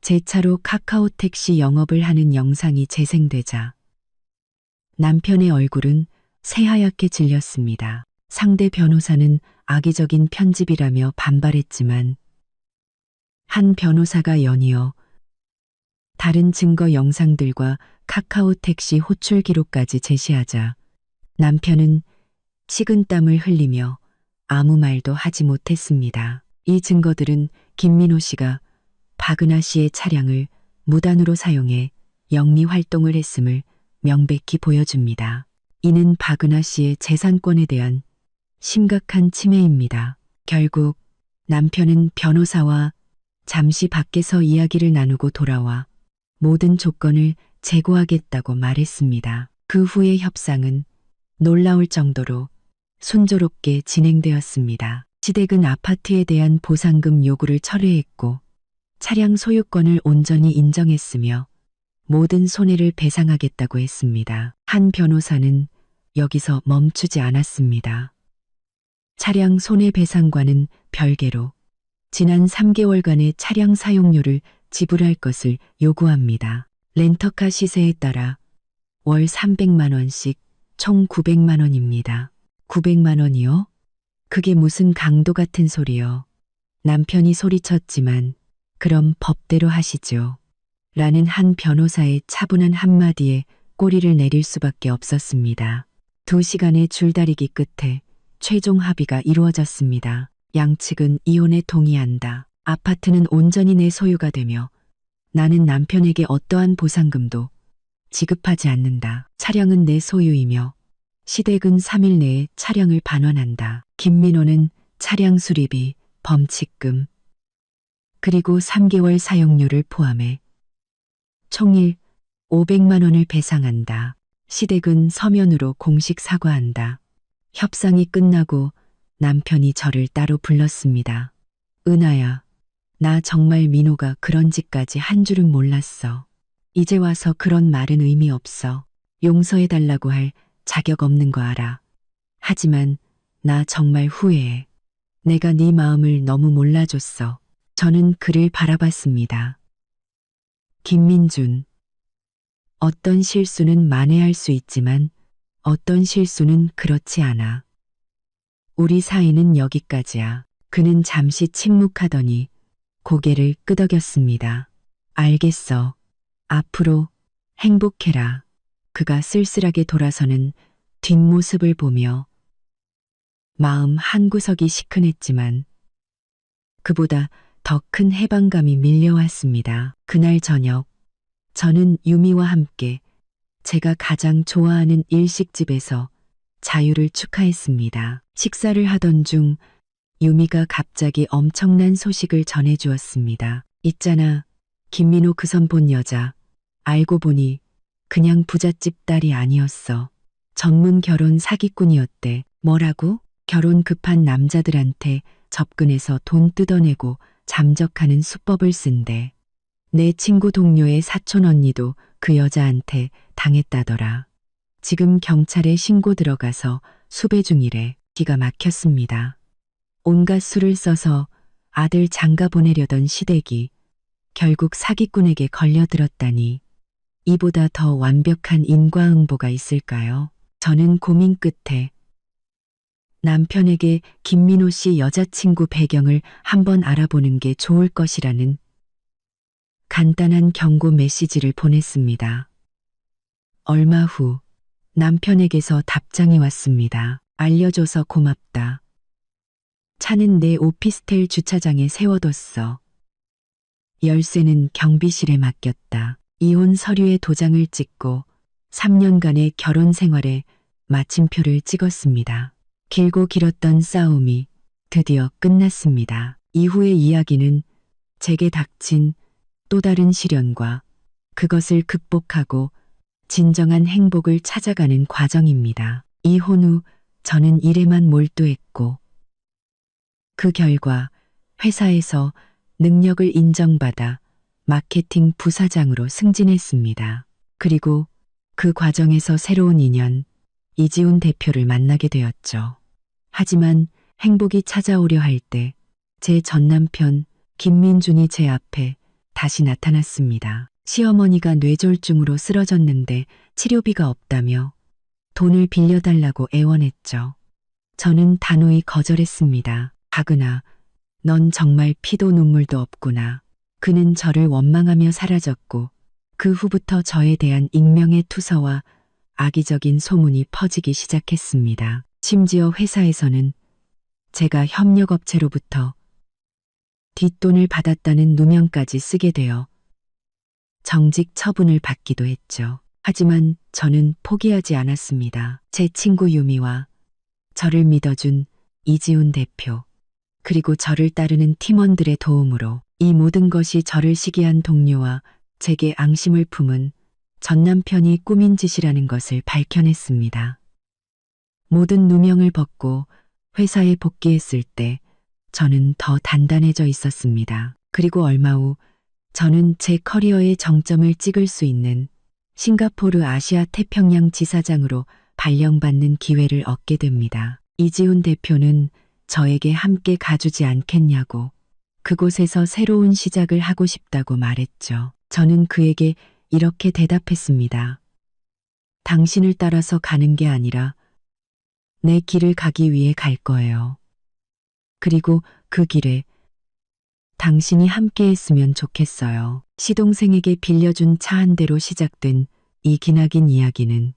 제 차로 카카오 택시 영업을 하는 영상이 재생되자 남편의 얼굴은 새하얗게 질렸습니다. 상대 변호사는 악의적인 편집이라며 반발했지만 한 변호사가 연이어 다른 증거 영상들과 카카오 택시 호출 기록까지 제시하자 남편은 식은땀을 흘리며 아무 말도 하지 못했습니다. 이 증거들은 김민호 씨가 박은하 씨의 차량을 무단으로 사용해 영리 활동을 했음을 명백히 보여줍니다. 이는 박은하 씨의 재산권에 대한 심각한 침해입니다. 결국 남편은 변호사와 잠시 밖에서 이야기를 나누고 돌아와 모든 조건을 제고하겠다고 말했습니다. 그 후의 협상은 놀라울 정도로 순조롭게 진행되었습니다. 시댁은 아파트에 대한 보상금 요구를 철회했고 차량 소유권을 온전히 인정했으며 모든 손해를 배상하겠다고 했습니다. 한 변호사는 여기서 멈추지 않았습니다. 차량 손해배상과는 별개로 지난 3개월간의 차량 사용료를 지불할 것을 요구합니다. 렌터카 시세에 따라 월 300만 원씩 총 900만 원입니다. 900만 원이요? 그게 무슨 강도 같은 소리요. 남편이 소리쳤지만 그럼 법대로 하시죠. 라는 한 변호사의 차분한 한마디에 꼬리를 내릴 수밖에 없었습니다. 2시간의 줄다리기 끝에 최종 합의가 이루어졌습니다. 양측은 이혼에 동의한다. 아파트는 온전히 내 소유가 되며 나는 남편에게 어떠한 보상금도 지급하지 않는다. 차량은 내 소유이며 시댁은 3일 내에 차량을 반환한다. 김민호는 차량 수리비, 범칙금, 그리고 3개월 사용료를 포함해 총일 500만 원을 배상한다. 시댁은 서면으로 공식 사과한다. 협상이 끝나고 남편이 저를 따로 불렀습니다. 은하야, 나 정말 민호가 그런 짓까지 한 줄은 몰랐어. 이제 와서 그런 말은 의미 없어. 용서해달라고 할 자격 없는 거 알아. 하지만 나 정말 후회해. 내가 네 마음을 너무 몰라줬어. 저는 그를 바라봤습니다. 김민준. 어떤 실수는 만회할 수 있지만 어떤 실수는 그렇지 않아. 우리 사이는 여기까지야. 그는 잠시 침묵하더니 고개를 끄덕였습니다. 알겠어. 앞으로 행복해라. 그가 쓸쓸하게 돌아서는 뒷모습을 보며 마음 한구석이 시큰했지만 그보다 더 큰 해방감이 밀려왔습니다. 그날 저녁 저는 유미와 함께 제가 가장 좋아하는 일식집에서 자유를 축하했습니다. 식사를 하던 중 유미가 갑자기 엄청난 소식을 전해주었습니다. 있잖아, 김민호 그 선 본 여자. 알고 보니 그냥 부잣집 딸이 아니었어. 전문 결혼 사기꾼이었대. 뭐라고? 결혼 급한 남자들한테 접근해서 돈 뜯어내고 잠적하는 수법을 쓴대. 내 친구 동료의 사촌 언니도 그 여자한테 당했다더라. 지금 경찰에 신고 들어가서 수배 중이래. 기가 막혔습니다. 온갖 수를 써서 아들 장가 보내려던 시댁이 결국 사기꾼에게 걸려들었다니. 이보다 더 완벽한 인과응보가 있을까요? 저는 고민 끝에 남편에게 김민호 씨 여자친구 배경을 한번 알아보는 게 좋을 것이라는 간단한 경고 메시지를 보냈습니다. 얼마 후 남편에게서 답장이 왔습니다. 알려줘서 고맙다. 차는 내 오피스텔 주차장에 세워뒀어. 열쇠는 경비실에 맡겼다. 이혼 서류에 도장을 찍고 3년간의 결혼 생활에 마침표를 찍었습니다. 길고 길었던 싸움이 드디어 끝났습니다. 이후의 이야기는 제게 닥친 또 다른 시련과 그것을 극복하고 진정한 행복을 찾아가는 과정입니다. 이혼 후 저는 일에만 몰두했고 그 결과 회사에서 능력을 인정받아 마케팅 부사장으로 승진했습니다. 그리고 그 과정에서 새로운 인연, 이지훈 대표를 만나게 되었죠. 하지만 행복이 찾아오려 할 때 제 전남편 김민준이 제 앞에 다시 나타났습니다. 시어머니가 뇌졸중으로 쓰러졌는데 치료비가 없다며 돈을 빌려달라고 애원했죠. 저는 단호히 거절했습니다. 박은아, 넌 정말 피도 눈물도 없구나. 그는 저를 원망하며 사라졌고 그 후부터 저에 대한 익명의 투서와 악의적인 소문이 퍼지기 시작했습니다. 심지어 회사에서는 제가 협력업체로부터 뒷돈을 받았다는 누명까지 쓰게 되어 정직 처분을 받기도 했죠. 하지만 저는 포기하지 않았습니다. 제 친구 유미와 저를 믿어준 이지훈 대표, 그리고 저를 따르는 팀원들의 도움으로 이 모든 것이 저를 시기한 동료와 제게 앙심을 품은 전 남편이 꾸민 짓이라는 것을 밝혀냈습니다. 모든 누명을 벗고 회사에 복귀했을 때 저는 더 단단해져 있었습니다. 그리고 얼마 후 저는 제 커리어의 정점을 찍을 수 있는 싱가포르 아시아 태평양 지사장으로 발령받는 기회를 얻게 됩니다. 이지훈 대표는 저에게 함께 가주지 않겠냐고 그곳에서 새로운 시작을 하고 싶다고 말했죠. 저는 그에게 이렇게 대답했습니다. 당신을 따라서 가는 게 아니라 내 길을 가기 위해 갈 거예요. 그리고 그 길에 당신이 함께 했으면 좋겠어요. 시동생에게 빌려준 차 한 대로 시작된 이 기나긴 이야기는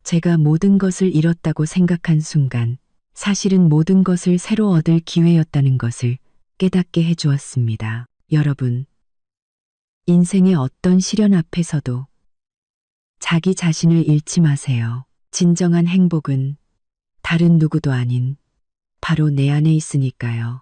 제가 모든 것을 잃었다고 생각한 순간 사실은 모든 것을 새로 얻을 기회였다는 것을 깨닫게 해주었습니다. 여러분, 인생의 어떤 시련 앞에서도 자기 자신을 잃지 마세요. 진정한 행복은 다른 누구도 아닌 바로 내 안에 있으니까요.